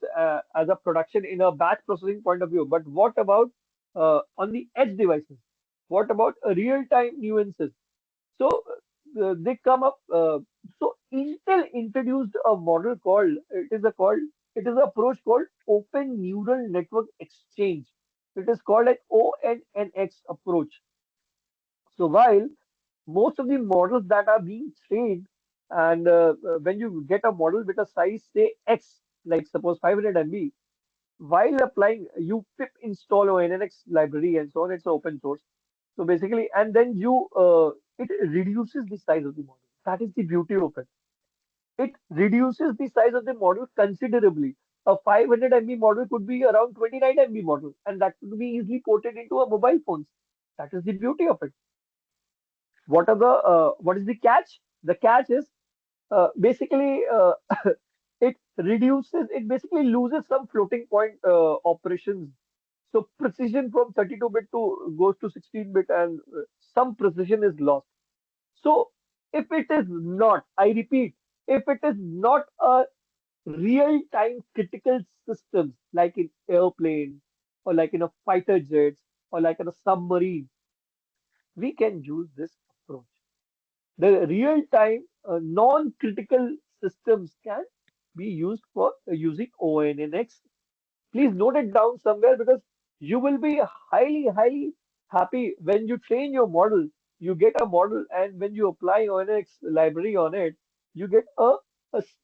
as a production in a batch processing point of view. But what about on the edge devices? What about real-time nuances? So they come up. So Intel introduced a model it is an approach called Open Neural Network Exchange. It is called an ONNX approach. So while most of the models that are being trained, and when you get a model with a size say X, like suppose 500 MB, while applying, you pip install ONNX library and so on. It's open source. So basically, and then it reduces the size of the model. That is the beauty of it. It reduces the size of the model considerably. A 500 MB model could be around 29 MB model, and that could be easily ported into a mobile phones. That is the beauty of it. What is the catch? The catch is basically it basically loses some floating point operations. So precision from 32-bit to goes to 16-bit, and some precision is lost. So if it is not, I repeat, if it is not a real-time critical systems like in airplane or like in a fighter jets or like in a submarine, we can use this approach. The real-time non-critical systems can be used for using ONNX. Please note it down somewhere because you will be highly happy when you train your model. You get a model, and when you apply ONNX library on it, you get a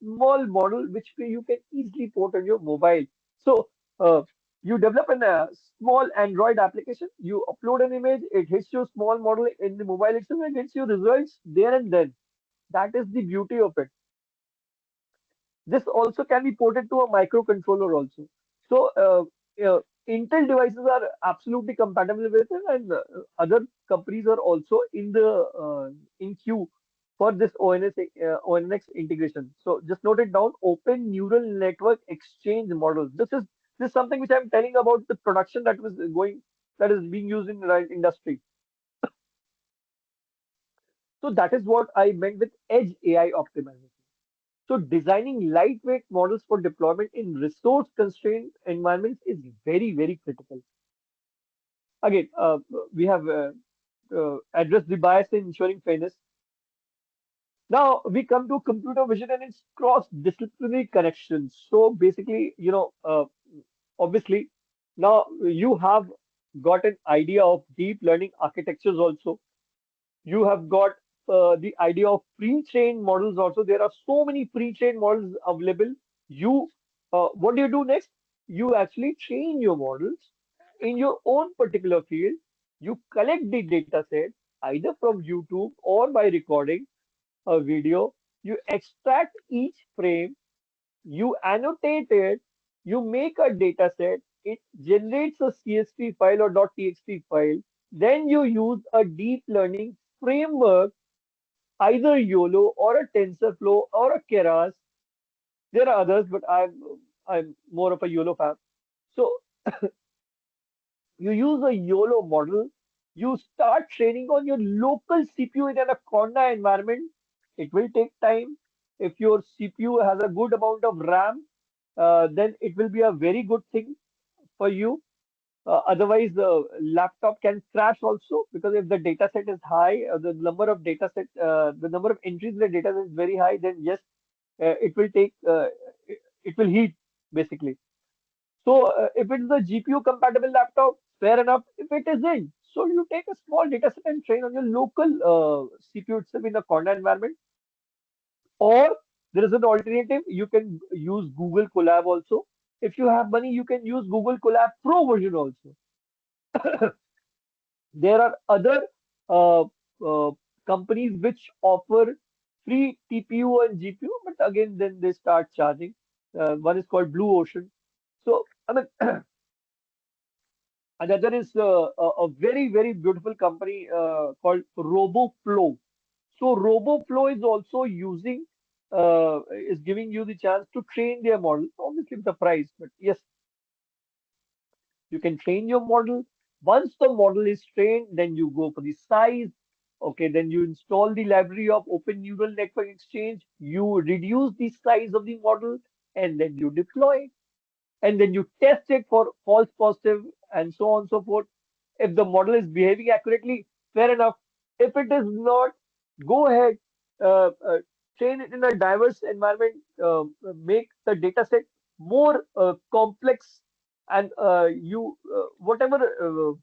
small model which you can easily port on your mobile. So uh, you develop a small Android application, you upload an image, it hits your small model in the mobile itself and gets you results there and then. That is the beauty of it. This also can be ported to a microcontroller also. So Intel devices are absolutely compatible with it, and other companies are also in queue for this ONNX integration. So just note it down. Open Neural Network Exchange model. This is something which I'm telling about the production that is being used in the industry. So that is what I meant with edge AI optimization. So designing lightweight models for deployment in resource-constrained environments is very critical. Again, we have addressed the bias in ensuring fairness. Now we come to computer vision and its cross-disciplinary connections. So basically, obviously, now you have got an idea of deep learning architectures also. You have got the idea of pre-trained models also. There are so many pre-trained models available. What do you do next? You actually train your models in your own particular field. You collect the data set either from YouTube or by recording a video. You extract each frame, you annotate it, you make a data set, it generates a CSV file or .txt file. Then you use a deep learning framework, either YOLO or a TensorFlow or a Keras. There are others, but I'm more of a YOLO fan. So you use a YOLO model. You start training on your local CPU in an Anaconda environment. It will take time. If your CPU has a good amount of RAM, then it will be a very good thing for you. Otherwise, the laptop can crash also, because if the data set is high, the number of entries in the data set is very high, then yes, it will it will heat basically. So if it's the GPU compatible laptop, fair enough. If it isn't, so you take a small data set and train on your local CPU itself in the Conda environment. Or there is an alternative. You can use Google Colab also. If you have money, you can use Google Colab Pro version also. There are other uh, uh, companies which offer free TPU and GPU, but again, then they start charging. One is called Blue Ocean. So, I mean, another is a very, very beautiful company called RoboFlow. So, RoboFlow is also is giving you the chance to train their model, obviously with the price, but yes, you can train your model. Once the model is trained, then you go for the size. Okay, then you install the library of Open Neural Network Exchange. You reduce the size of the model, and then you deploy it, and then you test it for false positive and so on and so forth. If the model is behaving accurately, fair enough. If it is not, go ahead, uh, uh, train it in a diverse environment, make the data set more complex, and whatever.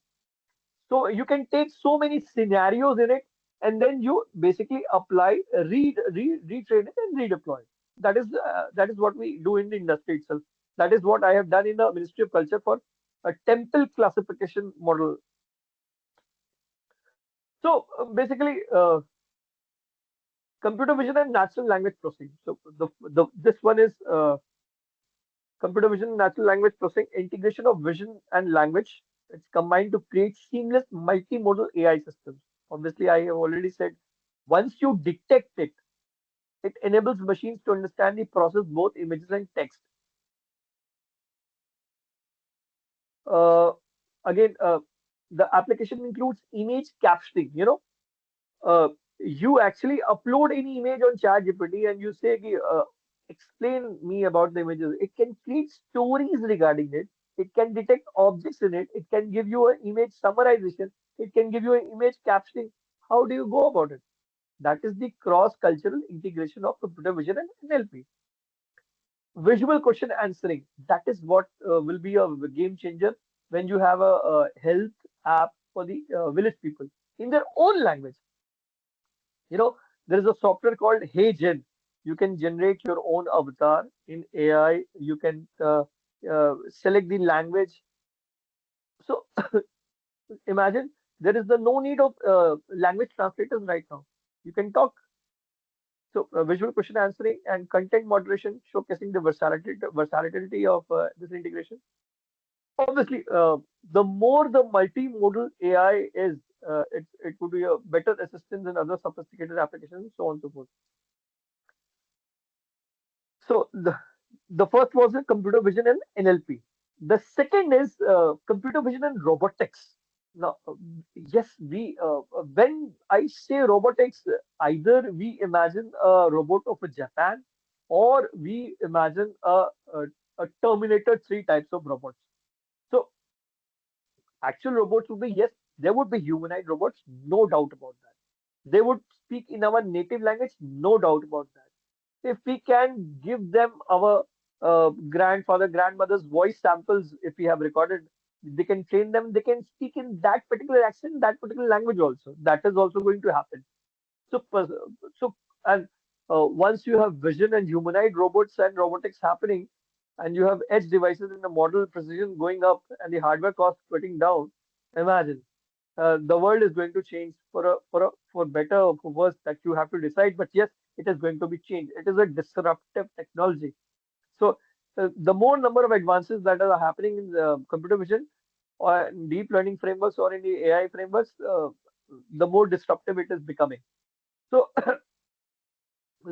So you can take so many scenarios in it, and then you basically apply, retrain it, and redeploy it. That is what we do in the industry itself. That is what I have done in the Ministry of Culture for a temple classification model. So basically, computer vision and natural language processing. So this one is computer vision and natural language processing, integration of vision and language. It's combined to create seamless multimodal AI systems. Obviously, I have already said, once you detect it, it enables machines to understand the process both images and text. Uh, again, the application includes image captioning. Uh, you actually upload any image on ChatGPT and you say, explain me about the images. It can create stories regarding it. It can detect objects in it. It can give you an image summarization. It can give you an image captioning. How do you go about it? That is the cross-cultural integration of computer vision and NLP. Visual question answering. That is what will be a game changer when you have a health app for the village people in their own language. You know, there is a software called HeyGen. You can generate your own avatar in AI. You can select the language. So imagine there is the no need of language translators right now. You can talk. So visual question answering and content moderation, showcasing the versatility of this integration. Obviously, the more the multimodal AI is, it would be a better assistance in other sophisticated applications, so on and so forth. So the first was computer vision and NLP. The second is computer vision and robotics. Now, yes, we when I say robotics, either we imagine a robot of a Japan, or we imagine a Terminator 3 types of robots. So actual robots would be, yes, there would be humanoid robots, no doubt about that. They would speak in our native language, no doubt about that. If we can give them our grandfather, grandmother's voice samples, if we have recorded, they can train them, they can speak in that particular accent, that particular language also. That is also going to happen. So, so and once you have vision and humanoid robots and robotics happening, and you have edge devices in the model precision going up and the hardware cost getting down, imagine the world is going to change for better or for worse, that you have to decide. But yes, it is going to be changed. It is a disruptive technology. So the more number of advances that are happening in computer vision or in deep learning frameworks or in the AI frameworks, the more disruptive it is becoming. So,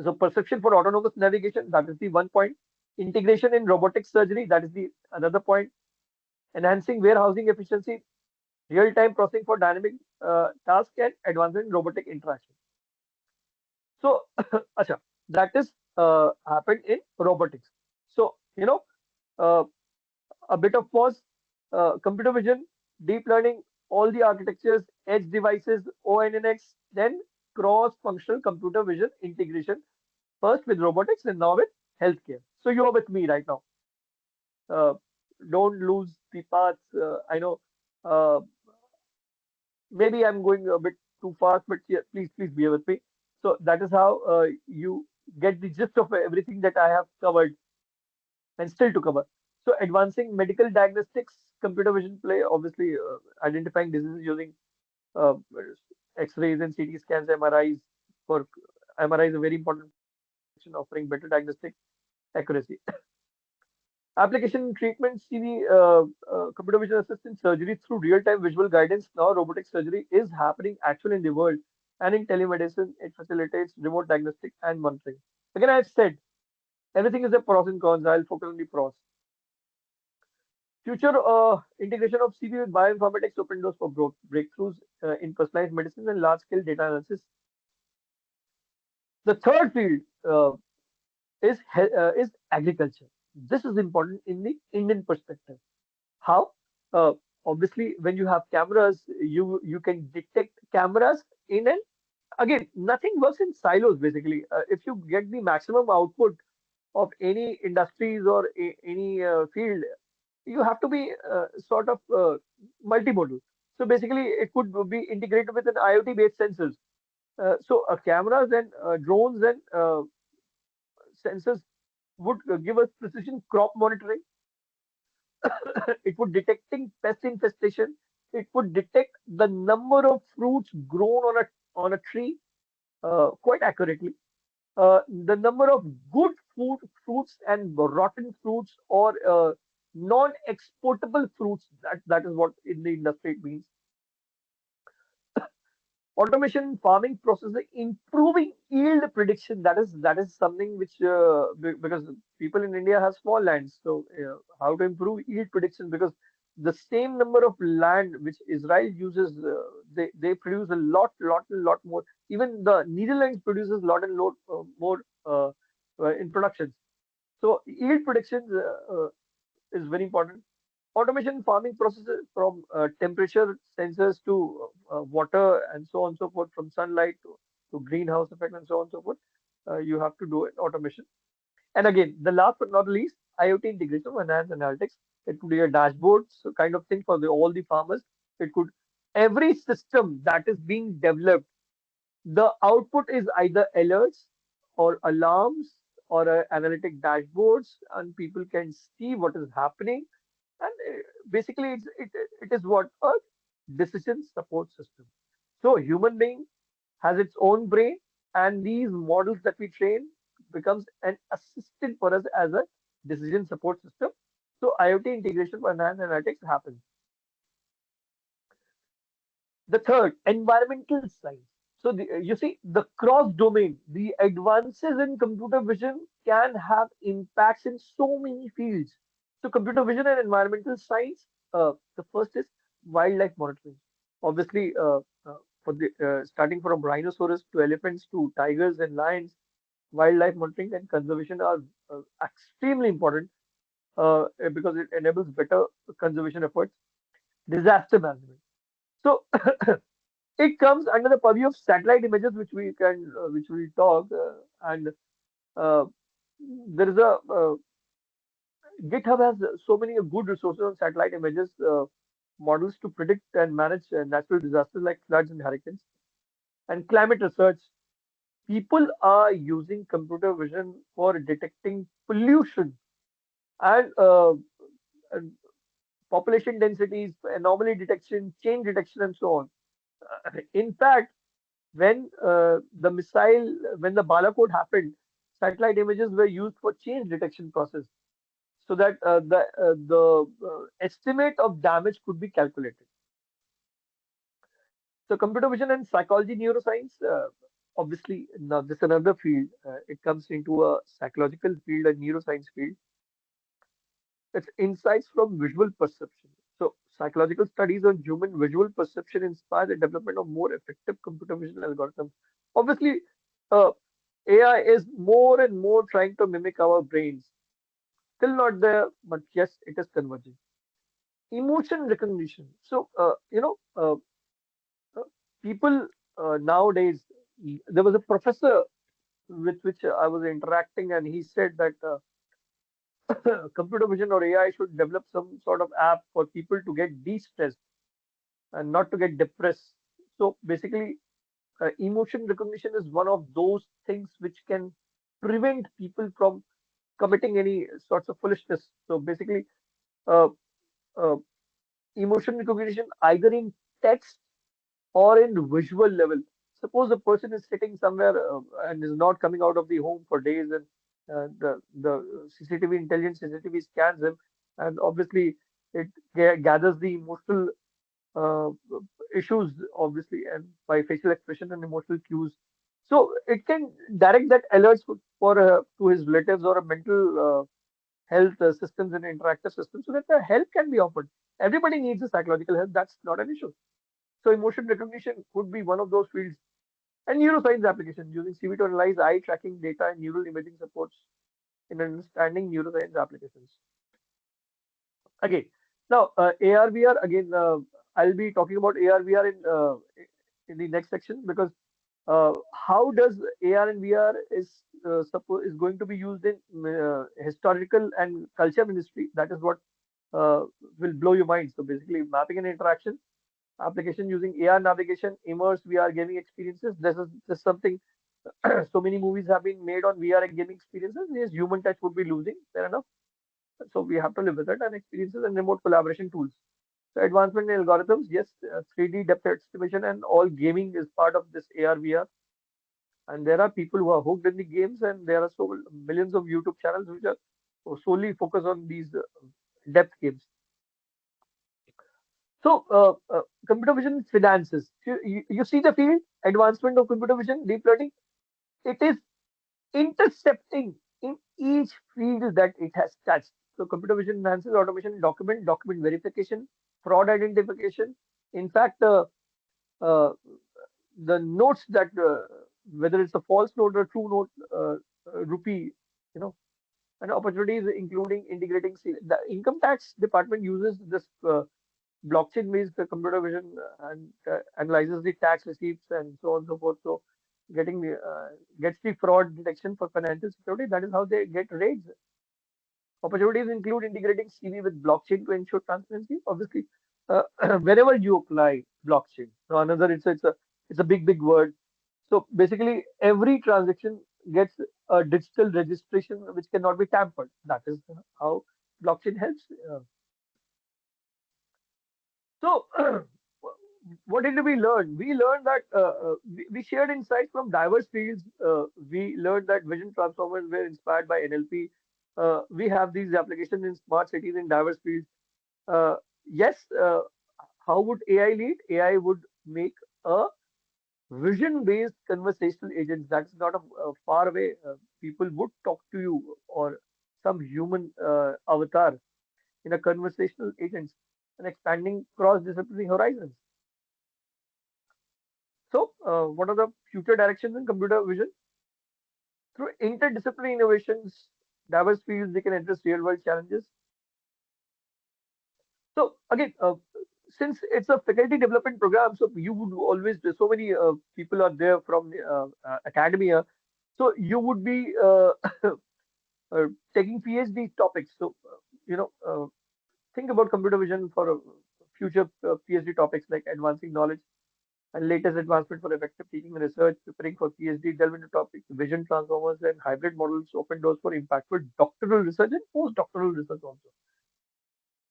so perception for autonomous navigation, that is the one point. Integration in robotic surgery, that is the another point. Enhancing warehousing efficiency, real-time processing for dynamic tasks, and advancement in robotic interaction. So, acha, that is happened in robotics. So, uh, a bit of pause, computer vision, deep learning, all the architectures, edge devices, ONNX, then cross-functional computer vision integration, first with robotics and now with healthcare. So you are with me right now. Uh, don't lose the paths. I know uh, maybe I'm going a bit too fast, but yeah, please bear with me. So that is how you get the gist of everything that I have covered and still to cover. So advancing medical diagnostics, computer vision play, obviously identifying diseases using uh, X-rays and CT scans, MRIs. For MRI is a very important function, offering better diagnostic accuracy. Application in treatment, see the computer vision assistant surgery through real-time visual guidance. Now robotic surgery is happening actually in the world, and in telemedicine, it facilitates remote diagnostic and monitoring. Again, I've said everything is a pros and cons. I'll focus on the pros. Future integration of CV with bioinformatics open doors for breakthroughs in personalized medicine and large-scale data analysis. The third field is agriculture. This is important in the Indian perspective. How? Uh, Obviously, when you have cameras, you can detect cameras in an again nothing works in silos. Basically, if you get the maximum output of any industries or any field, you have to be sort of multimodal. So basically, it could be integrated with an IoT-based sensors. So cameras and drones and sensors would give us precision crop monitoring. It would detecting pest infestation. It would detect the number of fruits grown on a tree quite accurately. The number of good fruits and rotten fruits or non-exportable fruits. That is what in the industry it means. Automation farming processes improving yield prediction. That is something which because people in India have small lands, so how to improve yield prediction, because the same number of land which Israel uses, they produce a lot more. Even the Netherlands produces lot and lot more in productions. So yield predictions is very important. Automation farming processes, from temperature sensors to water and so on and so forth, from sunlight to greenhouse effect and so on and so forth. You have to do it automation. And again, the last but not least, IoT integration of enhanced analytics. It could be a dashboard so kind of thing for all the farmers. It could every system that is being developed, the output is either alerts or alarms or analytic dashboards, and people can see what is happening. And basically, it is what a decision support system. So, human being has its own brain, and these models that we train becomes an assistant for us as a decision support system. So, IoT integration for enhanced analytics happens. The third, environmental science. So you see, the cross domain, the advances in computer vision can have impacts in so many fields. So computer vision and environmental science. The first is wildlife monitoring. Obviously, for the starting from rhinoceros to elephants to tigers and lions, wildlife monitoring and conservation are extremely important because it enables better conservation efforts. Disaster management. So it comes under the purview of satellite images, which we talk, and uh, there is a GitHub has so many good resources on satellite images models to predict and manage natural disasters like floods and hurricanes, and climate research. People are using computer vision for detecting pollution and population densities, anomaly detection, change detection, and so on. In fact, when the Balakot happened, satellite images were used for change detection process. so that the estimate of damage could be calculated. So computer vision and psychology neuroscience, obviously now this is another field. It comes into a psychological field, a neuroscience field. It's insights from visual perception. So psychological studies on human visual perception inspire the development of more effective computer vision algorithms. Obviously, uh, AI is more and more trying to mimic our brains. Still not there, but yes, it is converging. Emotion recognition. So, uh, people nowadays, there was a professor with which I was interacting, and he said that computer vision or AI should develop some sort of app for people to get de-stressed and not to get depressed. So basically, emotion recognition is one of those things which can prevent people from committing any sorts of foolishness. So basically, uh, uh, emotion recognition either in text or in visual level. Suppose a person is sitting somewhere and is not coming out of the home for days, and the CCTV intelligence CCTV scans him, and obviously it gathers the emotional uh, issues, obviously, and by facial expression and emotional cues. So it can direct that alerts for to his relatives or a mental health systems and interactive systems so that the help can be offered. Everybody needs a psychological help. That's not an issue. So emotion recognition could be one of those fields. And neuroscience application using CV to analyze eye tracking data and neural imaging supports in understanding neuroscience applications. Okay. Now, AR/VR again. I'll be talking about AR/VR in the next section because how does AR and VR is going to be used in historical and culture ministry? That is what uh, will blow your mind. So basically, mapping and interaction application using AR navigation, immersive VR gaming experiences. This is something. So many movies have been made on VR and gaming experiences. Yes, human touch would be losing. Fair enough. So we have to live with it, and experiences and remote collaboration tools. So advancement in algorithms, yes, 3D depth estimation and all gaming is part of this AR VR. And there are people who are hooked in the games, and there are so millions of YouTube channels which are solely focused on these depth games. So computer vision finances. You see the field advancement of computer vision, deep learning. It is intercepting in each field that it has touched. So computer vision enhances automation, document verification, fraud identification. In fact, uh, the notes that whether it's a false note or true note, rupee, you know, and opportunities including integrating. The income tax department uses this blockchain-based computer vision and analyzes the tax receipts and so on and so forth. So getting gets the fraud detection for financial security. That is how they get raids. Opportunities include integrating CV with blockchain to ensure transparency. Obviously, wherever you apply blockchain, so another it's a big word. So basically, every transaction gets a digital registration which cannot be tampered. That is how blockchain helps. So, what did we learn? We learned that we shared insights from diverse fields. We learned that vision transformers were inspired by NLP. We have these applications in smart cities in diverse fields. Yes, how would AI lead? AI would make a vision-based conversational agents. That's not a far away. People would talk to you or some human avatar in a conversational agents and expanding cross-disciplinary horizons. So, what are the future directions in computer vision? Through interdisciplinary innovations, diverse fields, they can address real-world challenges. So, again, since it's a faculty development program, so you would always, so many people are there from academia, so you would be taking PhD topics. So, think about computer vision for future PhD topics like advancing knowledge and latest advancement for effective teaching and research, preparing for PhD, delve into topics, vision transformers and hybrid models, open doors for impactful doctoral research and postdoctoral research also.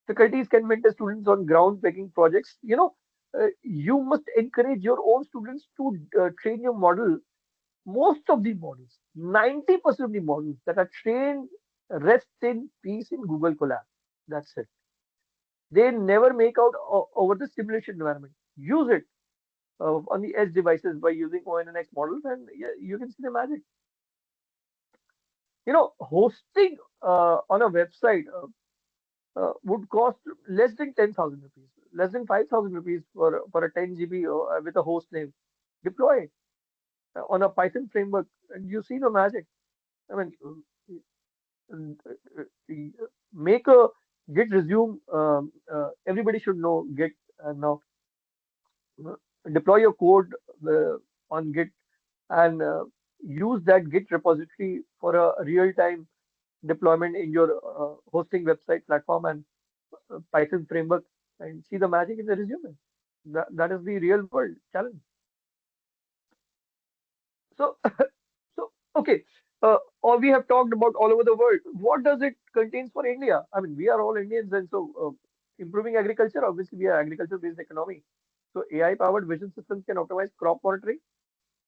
Faculties can mentor students on groundbreaking projects. You must encourage your own students to train your model. Most of the models, 90% of the models that are trained Rest in peace in Google Colab. That's it. They never make out over the simulation environment. Use it on the edge devices by using ONNX models, and yeah, you can see the magic. Hosting on a website would cost less than 10,000 rupees, less than 5,000 rupees for a 10 GB with a host name. Deploy it on a Python framework, and you see the magic. I mean, make a Git resume. Everybody should know Git now. uh, Deploy your code on Git and use that Git repository for a real-time deployment in your hosting website platform and Python framework, and see the magic in the resume. That is the real world challenge. So, so okay. Or we have talked about all over the world. What does it contains for India? I mean, we are all Indians, and so improving agriculture. Obviously, we are agriculture-based economy. So AI-powered vision systems can optimize crop monitoring,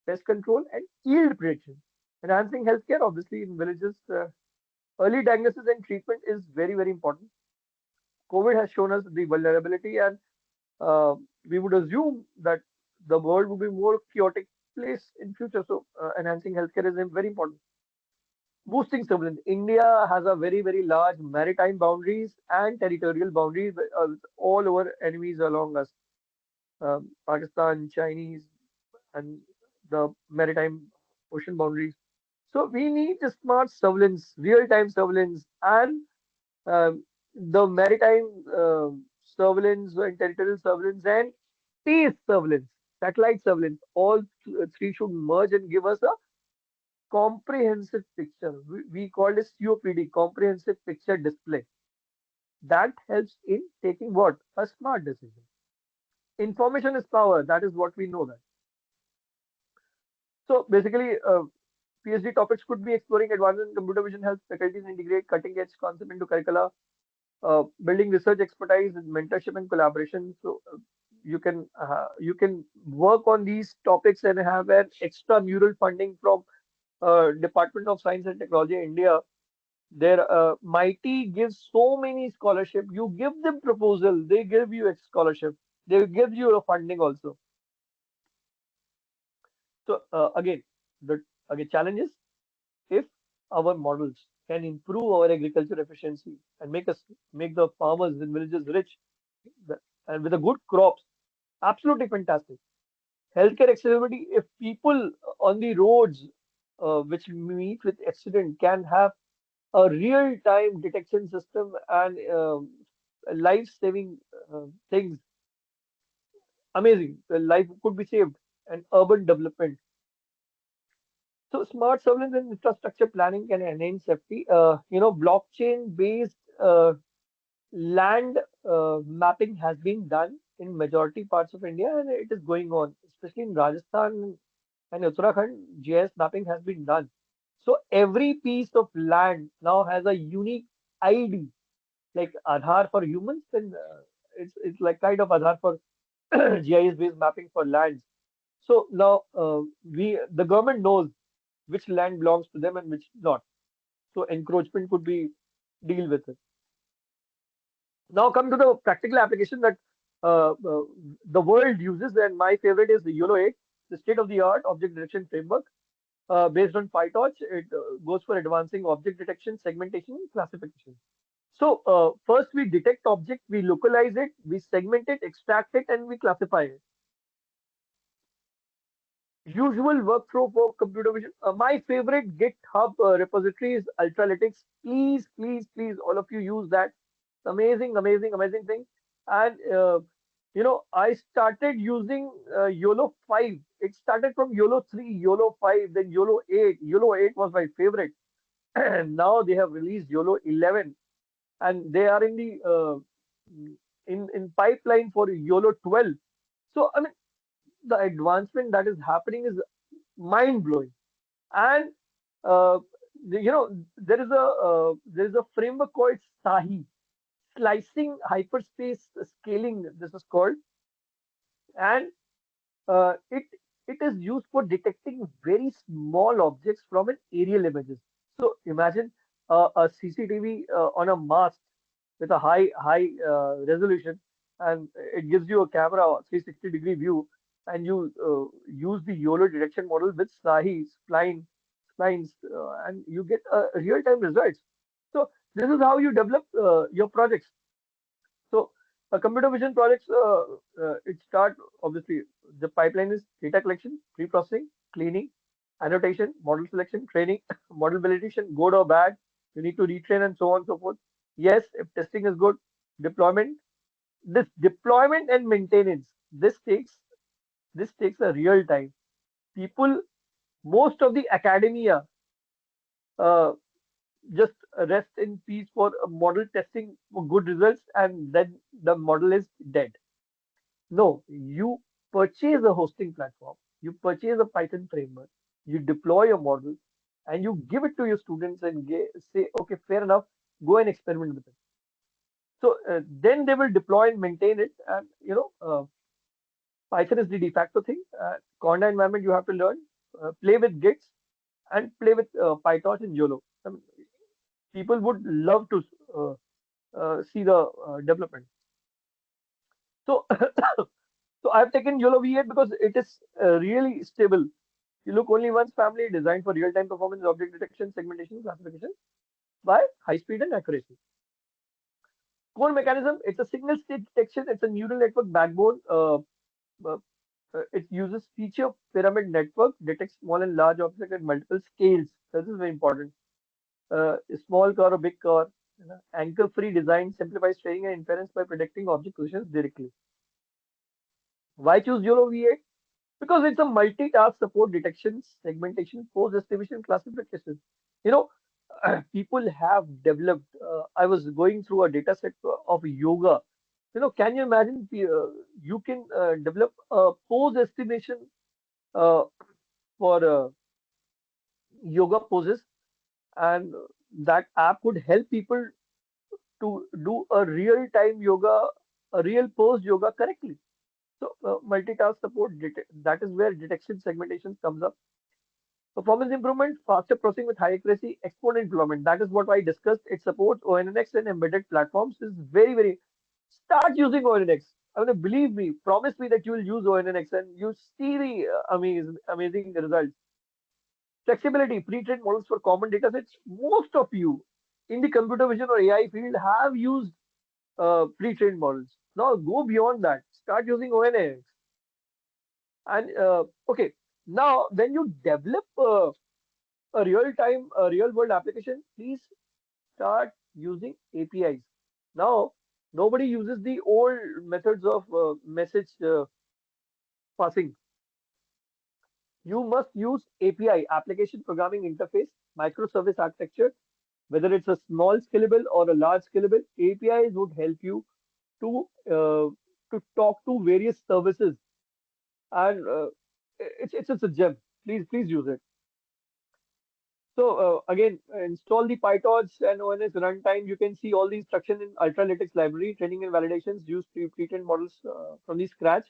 pest control, and yield prediction. Enhancing healthcare, obviously, in villages. Early diagnosis and treatment is very, very important. COVID has shown us the vulnerability, and uh, we would assume that the world would be more chaotic place in future. So enhancing healthcare is very important. Boosting surveillance. India has a very, very large maritime boundaries and territorial boundaries with all our enemies along us. Pakistan, Chinese, and the maritime ocean boundaries. So we need the smart surveillance, real-time surveillance, and um, the maritime surveillance and territorial surveillance and space surveillance, satellite surveillance. All three should merge and give us a comprehensive picture. We call it COPD, comprehensive picture display. That helps in taking what? A smart decision. Information is power. That is what we know that. So basically, PhD topics could be exploring advances in computer vision helps faculties integrate cutting edge concept into curricula, building research expertise and mentorship and collaboration. So you can work on these topics and have an extramural funding from Department of Science and Technology India. Their mighty gives so many scholarship. You give them proposal, they give you a scholarship. They give you a funding also. So the challenge is, if our models can improve our agriculture efficiency and make the farmers in villages rich and with a good crops, absolutely fantastic. Healthcare accessibility, if people on the roads which meet with accident can have a real-time detection system and life-saving things, amazing. The life could be saved. And urban development. So smart surveillance and infrastructure planning can enhance safety. Blockchain-based land mapping has been done in majority parts of India, and it is going on, especially in Rajasthan and Uttarakhand. GIS mapping has been done. So every piece of land now has a unique ID, like Aadhaar for humans, and it's like kind of Aadhaar for GIS-based mapping for lands. So now we the government knows which land belongs to them and which not. So encroachment could be deal with it. Now come to the practical application that the world uses, and my favorite is the YOLO 8, the state-of-the-art object detection framework based on PyTorch. It goes for advancing object detection, segmentation, and classification. So first we detect object, we localize it, we segment it, extract it, and we classify it. Usual workflow for computer vision. My favorite GitHub repository is Ultralytics. Please, please, please, all of you use that. It's amazing, amazing, amazing thing. And I started using YOLO 5. It started from YOLO 3, YOLO 5, then YOLO 8. YOLO 8 was my favorite. And now they have released YOLO 11, and they are in the in pipeline for YOLO 12. So I mean, the advancement that is happening is mind blowing. And uh, there is a framework called Sahi, slicing hyperspace scaling. This is called, and it is used for detecting very small objects from an aerial images. So imagine. a CCTV on a mast with a high resolution, and it gives you a camera 360-degree view, and you use the YOLO detection model with Sahi splines, and you get real-time results. So this is how you develop your projects. So computer vision projects, it start obviously the pipeline is data collection, pre-processing, cleaning, annotation, model selection, training, model validation, good or bad. You need to retrain and so on and so forth. Yes, if testing is good, deployment. This deployment and maintenance, this takes a real time. People, most of the academia, uh, just rest in peace for model testing for good results, and then the model is dead. No, you purchase a hosting platform, you purchase a Python framework, you deploy your model, and you give it to your students and say, okay, fair enough, go and experiment with it. So then they will deploy and maintain it. And Python is the de facto thing. Conda environment you have to learn, play with Gits, and play with PyTorch and YOLO. I mean, people would love to uh, see the development. So, so I've taken YOLO V8 because it is really stable. You look only once family designed for real-time performance, object detection, segmentation, classification by high speed and accuracy. Core mechanism, it's a signal state detection. It's a neural network backbone. Uh, it uses feature pyramid network, detects small and large objects at multiple scales. This is very important. A small car or big car. Anchor-free design simplifies training and inference by predicting object positions directly. Why choose YOLO V8? Because it's a multitask support detection, segmentation, pose estimation, classification. You know, people have developed. I was going through a data set of yoga. Can you imagine you can develop a pose estimation uh, for yoga poses, and that app would help people to do a real time yoga, a real pose yoga correctly. So multitask support, that is where detection segmentation comes up. Performance improvement, faster processing with high accuracy, exponent deployment. That is what I discussed. It supports ONNX and embedded platforms. Is very, very. Start using ONNX. I mean, believe me, promise me that you will use ONNX and you see the amazing results. Flexibility, pre-trained models for common data sets. Most of you in the computer vision or AI field have used pre-trained models. Now go beyond that. Start using ONNX. And okay, now when you develop a real world application, please start using APIs. Now, nobody uses the old methods of message passing. You must use API, application programming interface, microservice architecture, whether it's a small scalable or a large scalable. APIs would help you to talk to various services, and it's a gem. Please use it. So again, install the PyTorch and ONS runtime. You can see all the instruction in Ultralytics library, training and validations, use pre-trained models from the scratch.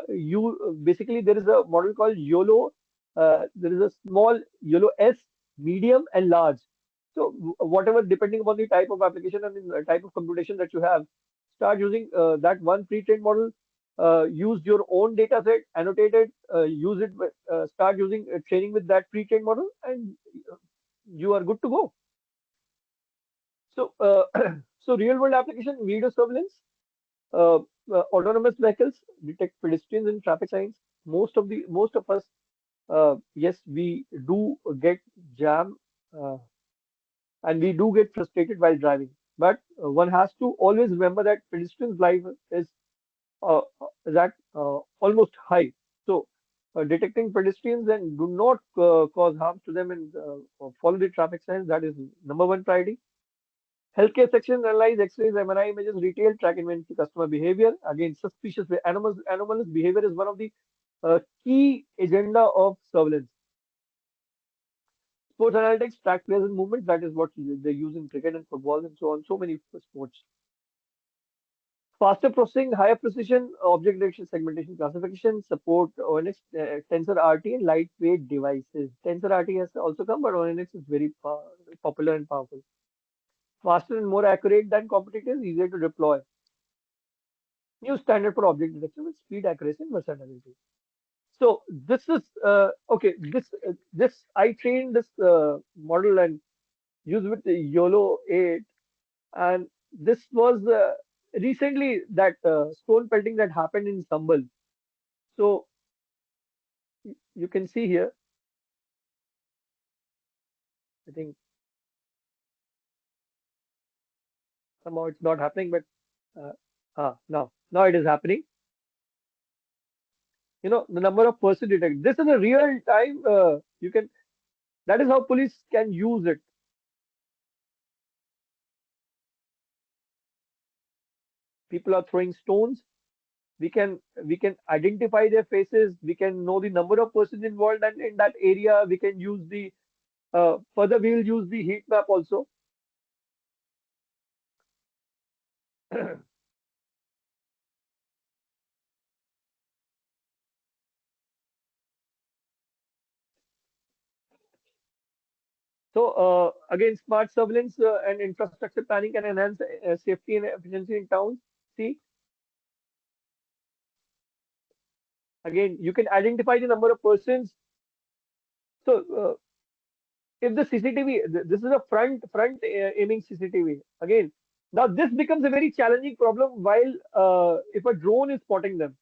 You basically there is a model called YOLO. There is a small YOLO S, medium, and large. So whatever, depending upon the type of application and the type of computation that you have, start using that one pre-trained model. Use your own data set, annotate it, use it, start using training with that pre-trained model, and you are good to go. So, so real world application, video surveillance, uh, autonomous vehicles detect pedestrians and traffic signs. Most of us, yes, we do get jam, uh, and we do get frustrated while driving. But one has to always remember that pedestrians' life is at almost high. So, detecting pedestrians and do not cause harm to them and follow the traffic signs. That is number one priority. Healthcare section analyze X-rays, MRI images, retail, track inventory, customer behavior. Again, suspicious anomalous behavior is one of the key agenda of surveillance. Sports analytics, track players and movements. That is what they use in cricket and football and so on. So many sports. Faster processing, higher precision, object detection, segmentation, classification, support ONX, Tensor RT, and lightweight devices. Tensor RT has also come, but ONX is very popular and powerful. Faster and more accurate than competitors, easier to deploy. New standard for object detection with speed, accuracy, and versatility. So this is okay. This I trained this model and used with the YOLO 8, and this was recently that stone pelting that happened in Sambal. So you can see here. I think somehow it's not happening, but now it is happening. The number of person detected. This is a real time. You can. That is how police can use it. People are throwing stones. We can identify their faces. We can know the number of persons involved, and in that area we can use the further we'll use the heat map also. So again, smart surveillance and infrastructure planning can enhance safety and efficiency in towns. See, again, you can identify the number of persons. So if the CCTV, this is a front aiming CCTV. Again, now this becomes a very challenging problem while if a drone is spotting them.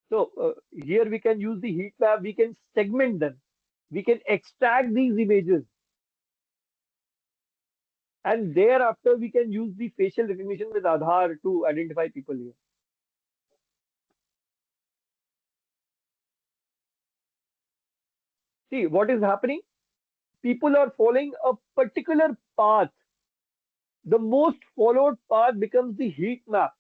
So here we can use the heat map. We can segment them. We can extract these images, and thereafter we can use the facial recognition with Aadhaar to identify people here. See what is happening. People are following a particular path. The most followed path becomes the heat map.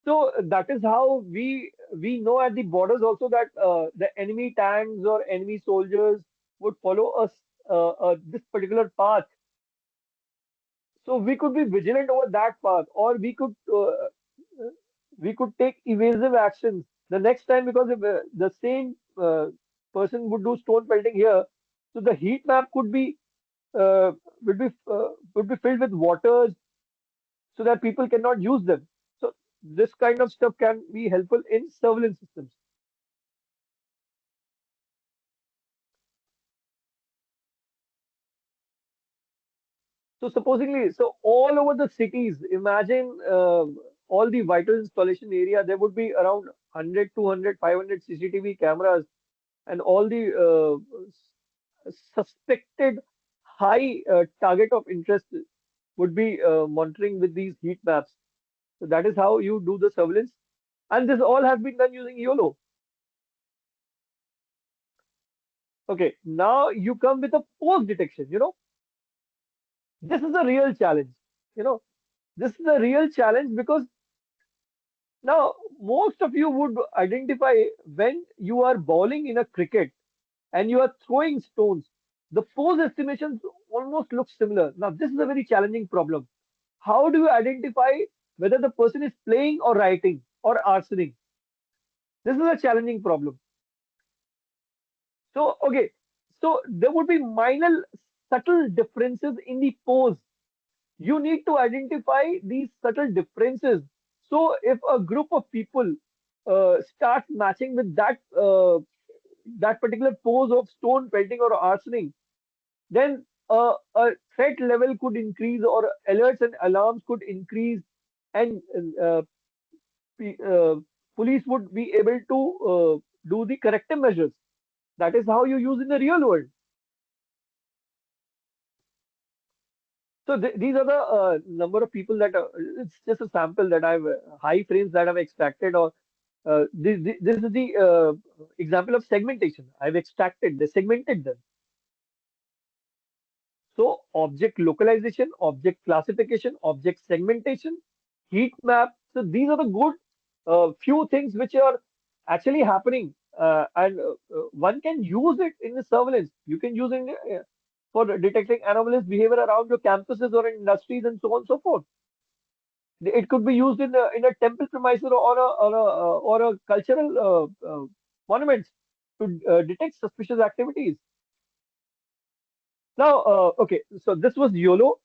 So that is how we know at the borders also that the enemy tanks or enemy soldiers would follow us this particular path. So we could be vigilant over that path, or we could take evasive actions the next time, because if the same person would do stone pelting here, so the heat map could be uh, would be filled with waters so that people cannot use them. So this kind of stuff can be helpful in surveillance systems. So all over the cities, imagine all the vital installation area, there would be around 100, 200, 500 CCTV cameras, and all the suspected high target of interest would be monitoring with these heat maps. So that is how you do the surveillance. And this all has been done using YOLO. Okay, now you come with a post detection. This is a real challenge. You know, this is a real challenge because now most of you would identify when you are bowling in a cricket and you are throwing stones. The pose estimations almost look similar. Now, this is a very challenging problem. How do you identify whether the person is playing or writing or arsoning? This is a challenging problem. So, okay, so there would be minor subtle differences in the pose. You need to identify these subtle differences. So, if a group of people starts matching with that particular pose of stone pelting or arsoning, then a threat level could increase, or alerts and alarms could increase, and p- uh, police would be able to do the corrective measures. That is how you use in the real world. So these are the number of people that it's just a sample that I've high frames that I've extracted, or this is the example of segmentation. I've extracted, they segmented them. So object localization, object classification, object segmentation, heat map. So these are the good few things which are actually happening, and one can use it in the surveillance. You can use it for detecting anomalous behavior around your campuses or in industries and so on and so forth. It could be used in a temple premise or a cultural monuments to detect suspicious activities. Now, okay, so this was YOLO.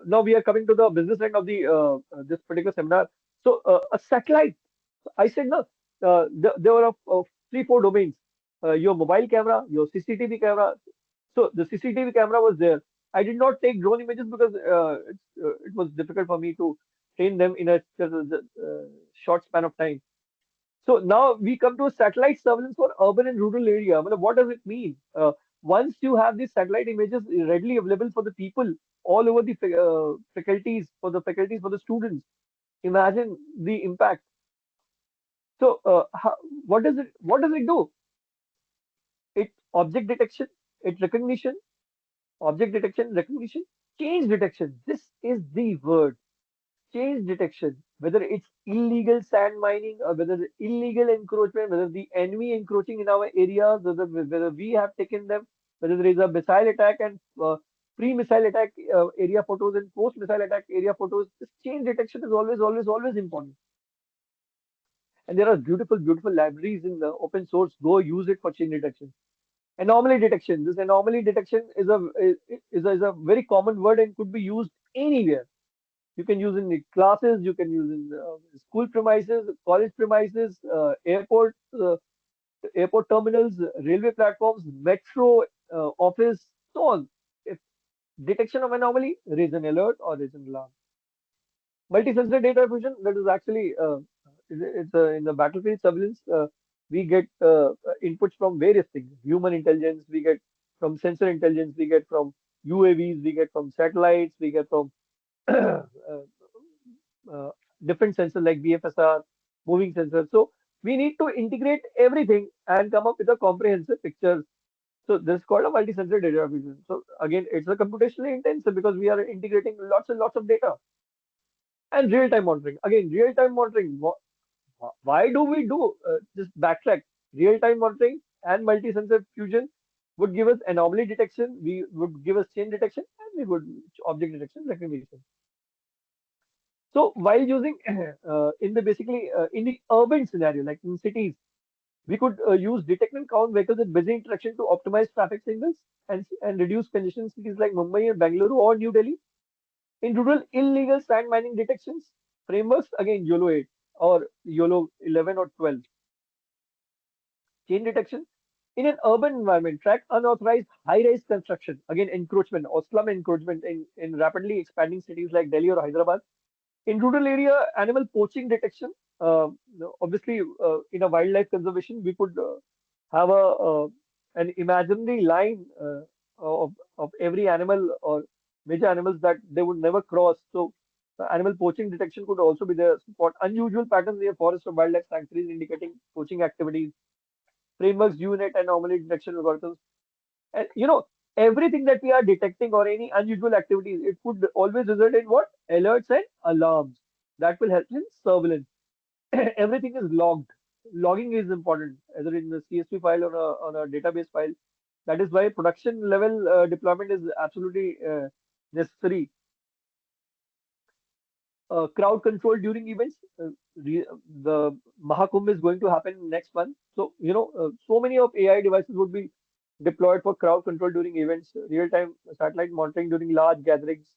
Now we are coming to the business end of the this particular seminar. So a satellite. I said no. There were three, four domains. Your mobile camera, your CCTV camera. So the CCTV camera was there. I did not take drone images because it was difficult for me to train them in a short span of time. So now we come to satellite surveillance for urban and rural area. Well, what does it mean? Once you have these satellite images readily available for the people all over the faculties for the students, imagine the impact. So what does it do? It object detection, it recognition, object detection, recognition, change detection. This is the word. Change detection, whether it's illegal sand mining or whether the illegal encroachment, whether the enemy encroaching in our areas, whether we have taken them, whether there is a missile attack and pre-missile attack area photos and post-missile attack area photos, this change detection is always, always, always important. And there are beautiful, beautiful libraries in the open source. Go use it for change detection. Anomaly detection. This anomaly detection is a very common word and could be used anywhere. You can use in the classes, you can use in school premises, college premises, airport terminals, railway platforms, metro office, so on. If detection of anomaly, raise an alert or raise an alarm. Multi-sensor data fusion, that is actually in the battlefield surveillance. We get inputs from various things. Human intelligence, we get from sensor intelligence, we get from UAVs, we get from satellites, we get from uh, uh, different sensors like BFSR, moving sensors. So we need to integrate everything and come up with a comprehensive picture. So this is called a multi-sensor data fusion. So again, it's a computationally intensive because we are integrating lots and lots of data and real-time monitoring. Again, real-time monitoring. Why do we do just backtrack? Real-time monitoring and multi-sensor fusion would give us anomaly detection. We would give us change detection, and we would object detection recognition. So while using in the basically in the urban scenario, like in cities, we could use detect and count vehicles at busy interaction to optimize traffic signals and reduce congestion in cities like Mumbai and Bangalore or New Delhi. In rural illegal sand mining detections frameworks, again YOLO 8 or YOLO 11 or 12. Chain detection. In an urban environment, track unauthorized high-rise construction, again encroachment or slum encroachment in rapidly expanding cities like Delhi or Hyderabad. In rural area, animal poaching detection. Obviously, in a wildlife conservation, we could have an imaginary line of every animal or major animals that they would never cross. So, animal poaching detection could also be there. Spot unusual patterns near forest or wildlife sanctuaries indicating poaching activities. Frameworks, unit, anomaly detection algorithms. And everything that we are detecting or any unusual activities, it would always result in what? Alerts and alarms. That will help in surveillance. Everything is logged. Logging is important, either in the CSV file or on a database file. That is why production level deployment is absolutely necessary. Crowd control during events. The Mahakumbh is going to happen next month. So, so many of AI devices would be deployed for crowd control during events, real-time satellite monitoring during large gatherings.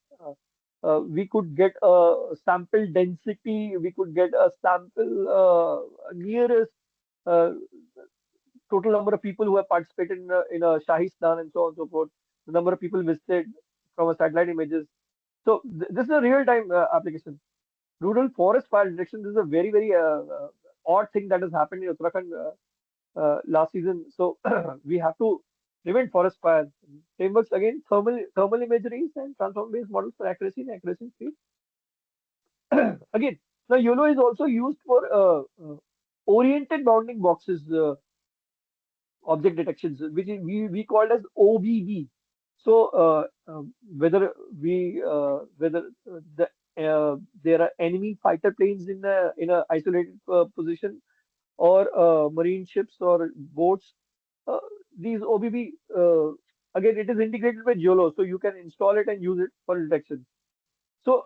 We could get a sample density, we could get a sample nearest uh, total number of people who have participated in a Shahi Snan and so on and so forth, the number of people visited from a satellite images. So this is a real-time application. Rural forest fire detection. This is a very, very odd thing that has happened in Uttarakhand last season. So we have to prevent forest fires. Frameworks again, thermal imageries and transformer-based models for accuracy and speed. Again, now YOLO is also used for oriented bounding boxes object detections, which we called as OBB. So whether there are enemy fighter planes in a isolated position or marine ships or boats, uh, these OBB Again, it is integrated with YOLO, so you can install it and use it for detection. So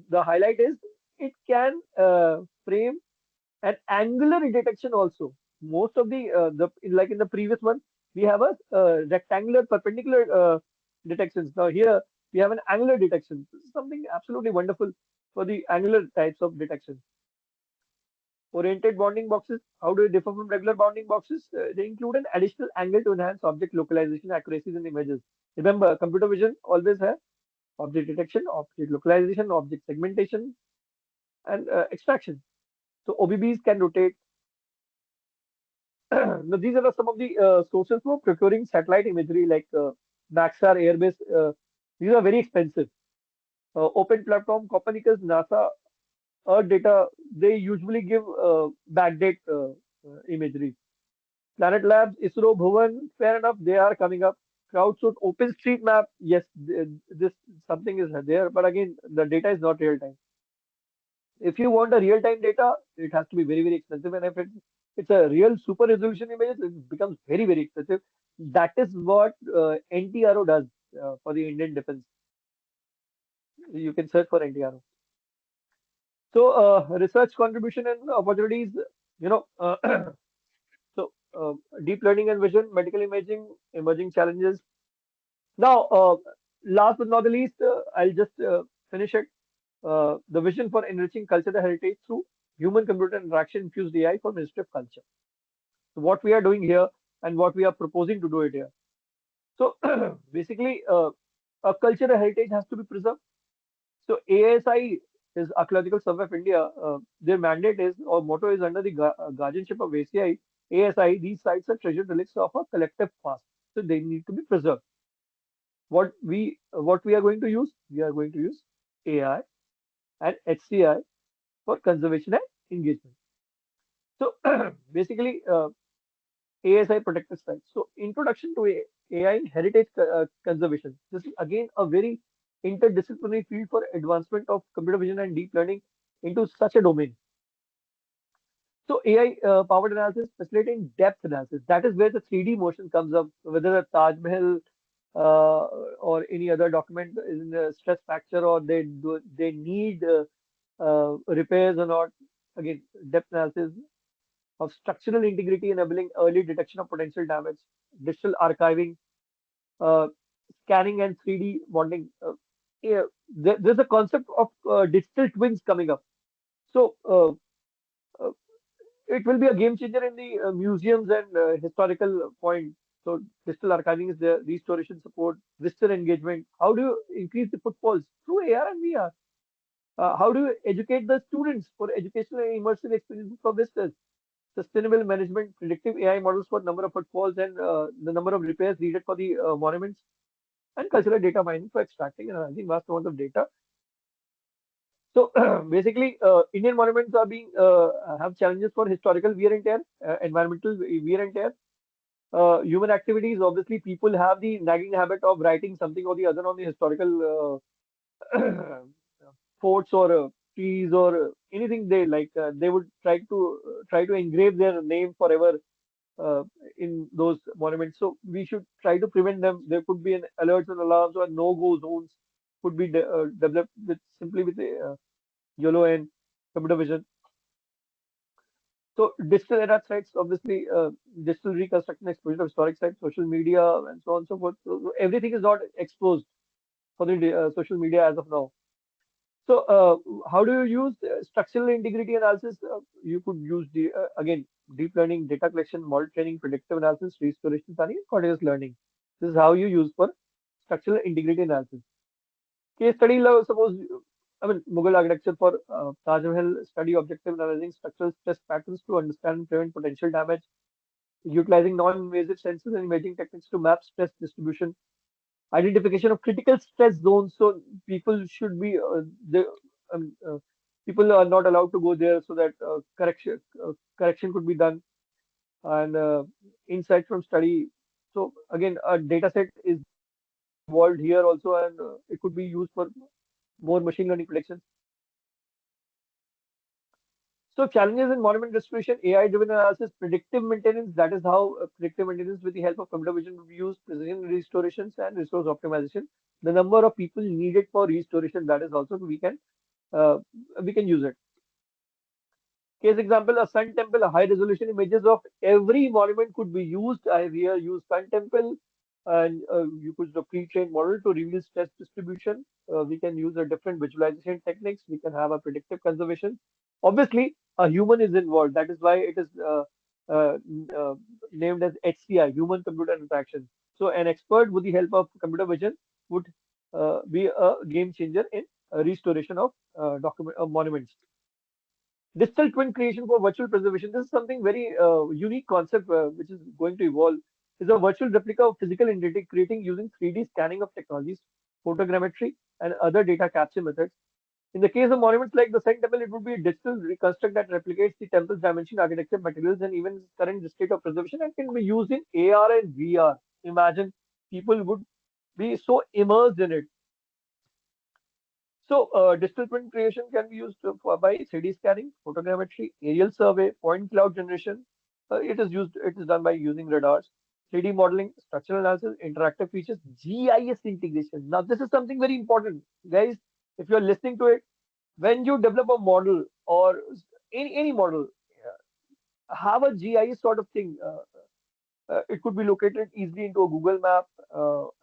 the highlight is it can frame an angular detection also. Most of the like in the previous one, we have a rectangular perpendicular detections. Now here we have an angular detection. This is something absolutely wonderful for the angular types of detection. Oriented bounding boxes. How do they differ from regular bounding boxes? They include an additional angle to enhance object localization accuracies in images. Remember, computer vision always has object detection, object localization, object segmentation, and extraction. So OBBs can rotate. Now, these are some of the sources for procuring satellite imagery like Maxar, Airbus. These are very expensive. Open platform, Copernicus, NASA, Earth data, they usually give backdate imagery. Planet Labs, ISRO, Bhuvan, fair enough, they are coming up. Crowdsourced OpenStreetMap, yes, this something is there, but again, the data is not real time. If you want a real time data, it has to be very, very expensive. And if it's a real super resolution image, it becomes very, very expensive. That is what NTRO does for the Indian defense. You can search for NTRO. So, research contribution and opportunities, you know, so deep learning and vision, medical imaging, emerging challenges. Now, last but not the least, I'll just finish it. The vision for enriching cultural heritage through human-computer interaction infused AI for Ministry of Culture. So what we are doing here and what we are proposing to do it here. So basically, a cultural heritage has to be preserved. So ASI is Archaeological Survey of India. Their mandate is or motto is under the guardianship of ACI. ASI. These sites are treasured relics of a collective past, so they need to be preserved. What we are going to use? We are going to use AI and HCI for conservation and engagement. So basically, ASI protected sites. So introduction to AI heritage conservation. This is again a very interdisciplinary field for advancement of computer vision and deep learning into such a domain. So AI powered analysis facilitating depth analysis. That is where the 3D motion comes up, whether the Taj Mahal or any other document is in a stress fracture or they need repairs or not. Again, depth analysis of structural integrity enabling early detection of potential damage, digital archiving, uh, scanning and 3D bonding. Yeah, there's a concept of digital twins coming up. So uh, it will be a game changer in the museums and historical point. So digital archiving is there, restoration support, visitor engagement. How do you increase the footfalls through AR and VR? How do you educate the students for educational and immersive experiences for visitors? Sustainable management, predictive AI models for number of footfalls and the number of repairs needed for the monuments, and cultural data mining for extracting and analyzing vast amounts of data. So basically, Indian monuments are being have challenges for historical wear and tear, environmental wear and tear, human activities. Obviously, people have the nagging habit of writing something or the other on the historical forts or trees or anything they like. They would try to engrave their name forever uh, in those monuments. So we should try to prevent them. There could be an alerts and alarms or no-go zones could be developed with simply with YOLO and computer vision. So digital era sites, obviously, digital reconstruction, exposure of historic sites, social media, and so on and so forth. So everything is not exposed for the social media as of now. So how do you use structural integrity analysis? You could use the again deep learning, data collection, model training, predictive analysis, restoration planning, and continuous learning. This is how you use for structural integrity analysis. Case study, suppose, I mean, Mughal architecture for Taj Mahal study objective analyzing structural stress patterns to understand and prevent potential damage, utilizing non-invasive sensors and imaging techniques to map stress distribution, identification of critical stress zones. So people should be, people are not allowed to go there so that correction could be done and insight from study. So again, a data set is being evolved here also, and it could be used for more machine learning predictions. So challenges in monument restoration, AI-driven analysis, predictive maintenance. That is how predictive maintenance with the help of computer vision will be used, precision restorations and resource optimization. The number of people needed for restoration, that is also uh, we can use it. Case example, a Sun Temple, a high resolution images of every monument could be used. I have here used Sun Temple, and you could use a pre-trained model to reveal stress distribution. We can use a different visualization techniques. We can have a predictive conservation. Obviously, a human is involved. That is why it is named as HCI, human computer interaction. So, an expert with the help of computer vision would be a game changer in restoration of document monuments. Digital twin creation for virtual preservation. This is something very unique concept which is going to evolve. Is a virtual replica of physical entity creating using 3D scanning of technologies, photogrammetry, and other data capture methods. In the case of monuments like the Sun Temple, it would be a digital reconstruct that replicates the temple's dimension, architecture, materials, and even its current state of preservation, and can be used in AR and VR. Imagine people would be so immersed in it. So, digital twin creation can be used by 3D scanning, photogrammetry, aerial survey, point cloud generation. It is done by using radars, 3D modeling, structural analysis, interactive features, GIS integration. Now, this is something very important, guys. If you're listening to it, when you develop a model or any model, have a GIS sort of thing. It could be located easily into a Google map,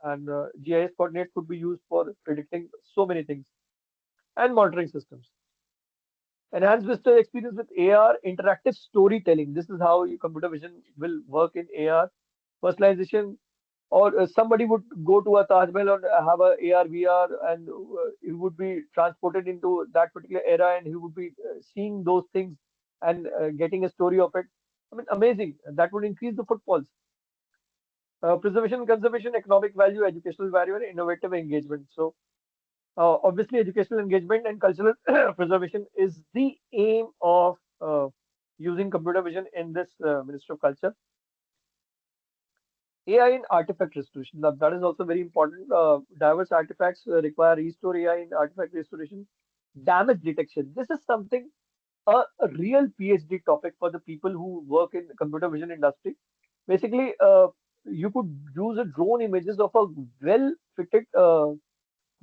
and GIS coordinates could be used for predicting so many things and monitoring systems. Enhanced visitor experience with AR, interactive storytelling. This is how computer vision will work in AR. Personalization, or somebody would go to a Taj Mahal and have a AR, VR, and he would be transported into that particular era, and he would be seeing those things and getting a story of it. I mean, amazing. That would increase the footfalls. Preservation and conservation, economic value, educational value, and innovative engagement. So, obviously, educational engagement and cultural preservation is the aim of using computer vision in this Ministry of Culture. AI in artifact restoration. Now, that is also very important. Diverse artifacts require restore AI in artifact restoration. Damage detection. This is something a real PhD topic for the people who work in the computer vision industry. Basically, you could use a drone images of a well fitted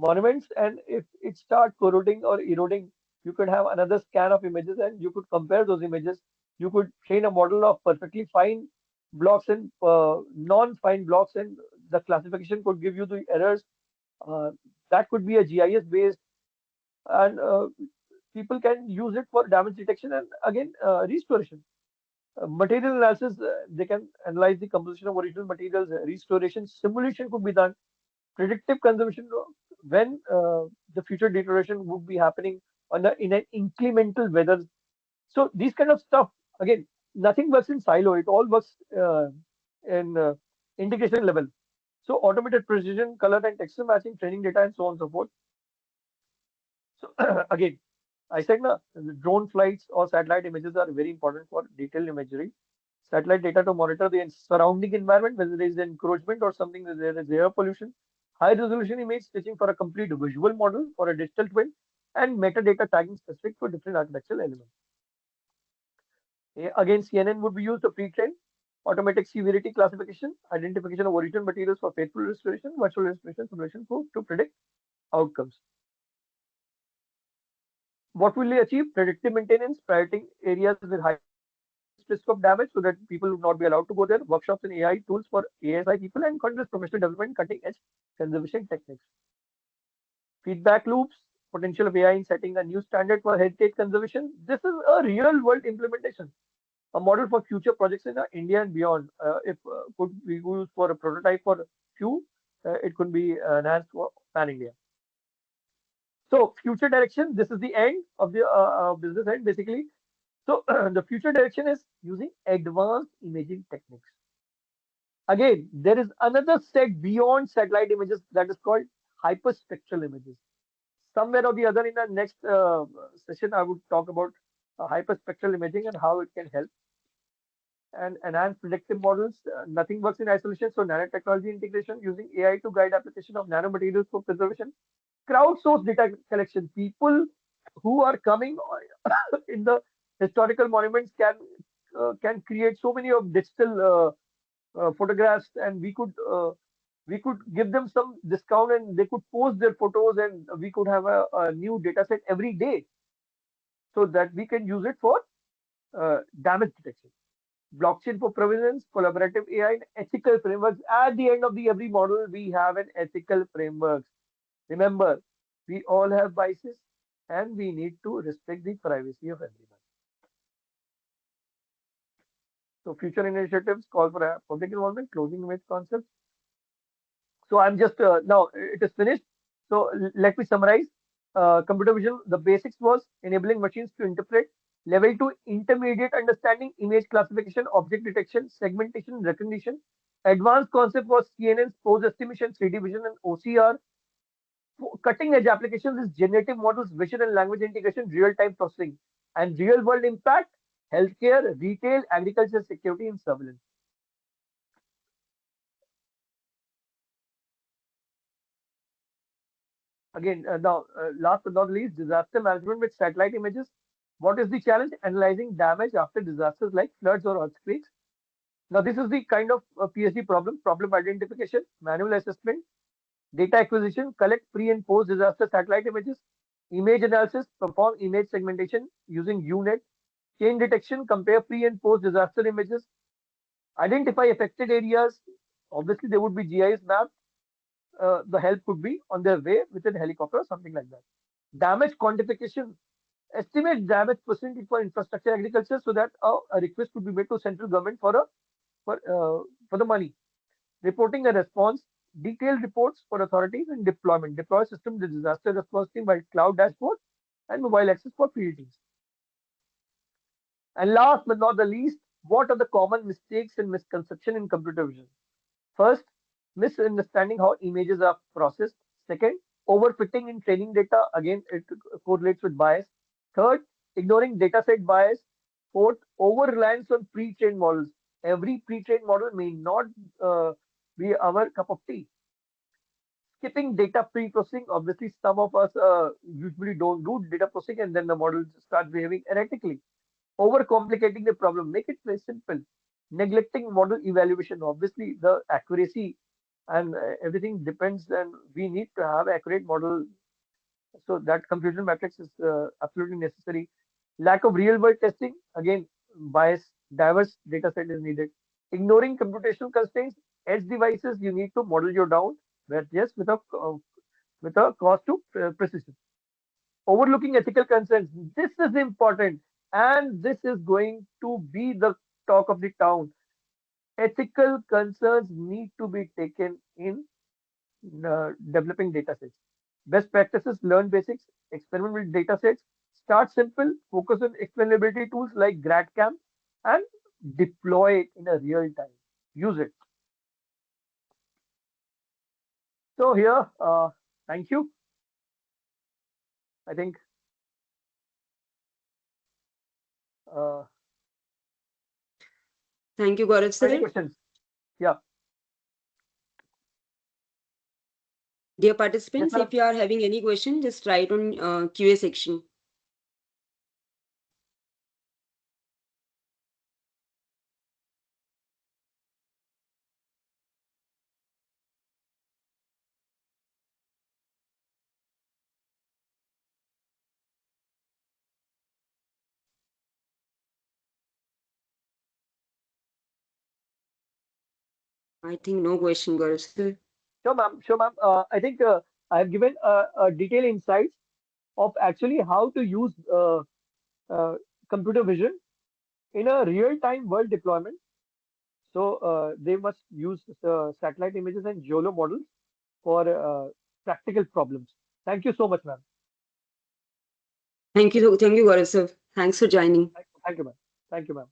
monuments, and if it start corroding or eroding, you could have another scan of images and you could compare those images. You could train a model of perfectly fine blocks and non-fine blocks, and the classification could give you the errors. uh, that could be a GIS based, and people can use it for damage detection and again restoration. Material analysis, they can analyze the composition of original materials. Restoration simulation could be done. Predictive conservation, when the future deterioration would be happening in an incremental weather. So these kind of stuff, again, nothing works in silo. It all works in integration level. So automated precision, color and texture matching, training data, and so on and so forth. So again, I said na, the drone flights or satellite images are very important for detailed imagery. Satellite data to monitor the surrounding environment, whether there is encroachment or something, there is air pollution. High resolution image stitching for a complete visual model for a digital twin, and metadata tagging specific for different architectural elements. Again, CNN would be used to pre-train, automatic severity classification, identification of original materials for faithful restoration, virtual restoration simulation to predict outcomes. What will they achieve? Predictive maintenance, prioritizing areas with highest risk of damage so that people would not be allowed to go there. Workshops and AI tools for ASI people and continuous professional development, cutting edge conservation techniques. Feedback loops, potential of AI in setting a new standard for heritage conservation. This is a real world implementation, a model for future projects in India and beyond. If could be used for a prototype for few, it could be enhanced for pan India. So future direction, this is the end of the business end basically. So the future direction is using advanced imaging techniques. Again, there is another set beyond satellite images that is called hyperspectral images. Somewhere or the other in the next session, I would talk about hyperspectral imaging and how it can help. And enhanced predictive models. Nothing works in isolation, so nanotechnology integration using AI to guide application of nanomaterials for preservation. Crowdsourced data collection. People who are coming in the Historical monuments can create so many of digital photographs, and we could give them some discount, and they could post their photos, and we could have a new data set every day, so that we can use it for damage detection. Blockchain for provenance, collaborative AI, and ethical frameworks. At the end of the every model, we have an ethical framework. Remember, we all have biases, and we need to respect the privacy of everyone. So future initiatives call for a public involvement, closing image concepts. So I'm just now it is finished. So let me summarize. Computer vision, the basics was enabling machines to interpret. Level 2, intermediate understanding, image classification, object detection, segmentation, recognition. Advanced concept was CNN, pose estimation, 3D vision, and OCR. Cutting edge applications is generative models, vision and language integration, real time processing, and real world impact, healthcare, retail, agriculture, security, and surveillance. Again, now, last but not least, disaster management with satellite images. What is the challenge? Analyzing damage after disasters like floods or earthquakes. Now, this is the kind of PhD problem: problem identification, manual assessment, data acquisition, collect pre and post disaster satellite images, image analysis, perform image segmentation using UNet, change detection, compare pre and post disaster images, identify affected areas. Obviously, there would be GIS map. The help could be on their way with a helicopter or something like that. Damage quantification, estimate damage percentage for infrastructure agriculture, so that a request could be made to central government for the money. Reporting a response, detailed reports for authorities, and deployment. Deploy system to disaster response team by cloud dashboard and mobile access for field teams. And last but not the least, what are the common mistakes and misconception in computer vision? First, misunderstanding how images are processed. Second, overfitting in training data. Again, it correlates with bias. Third, ignoring dataset bias. Fourth, over reliance on pre-trained models. Every pre-trained model may not be our cup of tea. Skipping data pre-processing. Obviously, some of us usually don't do data processing, and then the model starts behaving erratically. Overcomplicating the problem. Make it very simple. Neglecting model evaluation. Obviously, the accuracy and everything depends, and we need to have accurate model. So that confusion matrix is absolutely necessary. Lack of real world testing. Again, bias, diverse data set is needed. Ignoring computational constraints. Edge devices, you need to model your down, but yes, with a cost to precision. Overlooking ethical concerns. This is important, and this is going to be the talk of the town. Ethical concerns need to be taken in developing data sets. Best practices: learn basics, experiment with data sets, start simple, focus on explainability tools like GradCam, and deploy it in a real time. Use it. So here, thank you. I think uh, Thank you, Gaurav any sir. questions? Yeah. Dear Yes, participants, madam. if you are having any question, just write on QA section. I think no question, Gaurav sir. Sure, ma'am. Sure, ma'am. I think I have given detailed insights of actually how to use uh, computer vision in a real-time world deployment. So they must use satellite images and YOLO models for practical problems. Thank you so much, ma'am. Thank you, Gaurav sir. Thanks for joining. Thank you, ma'am. Thank you, ma'am.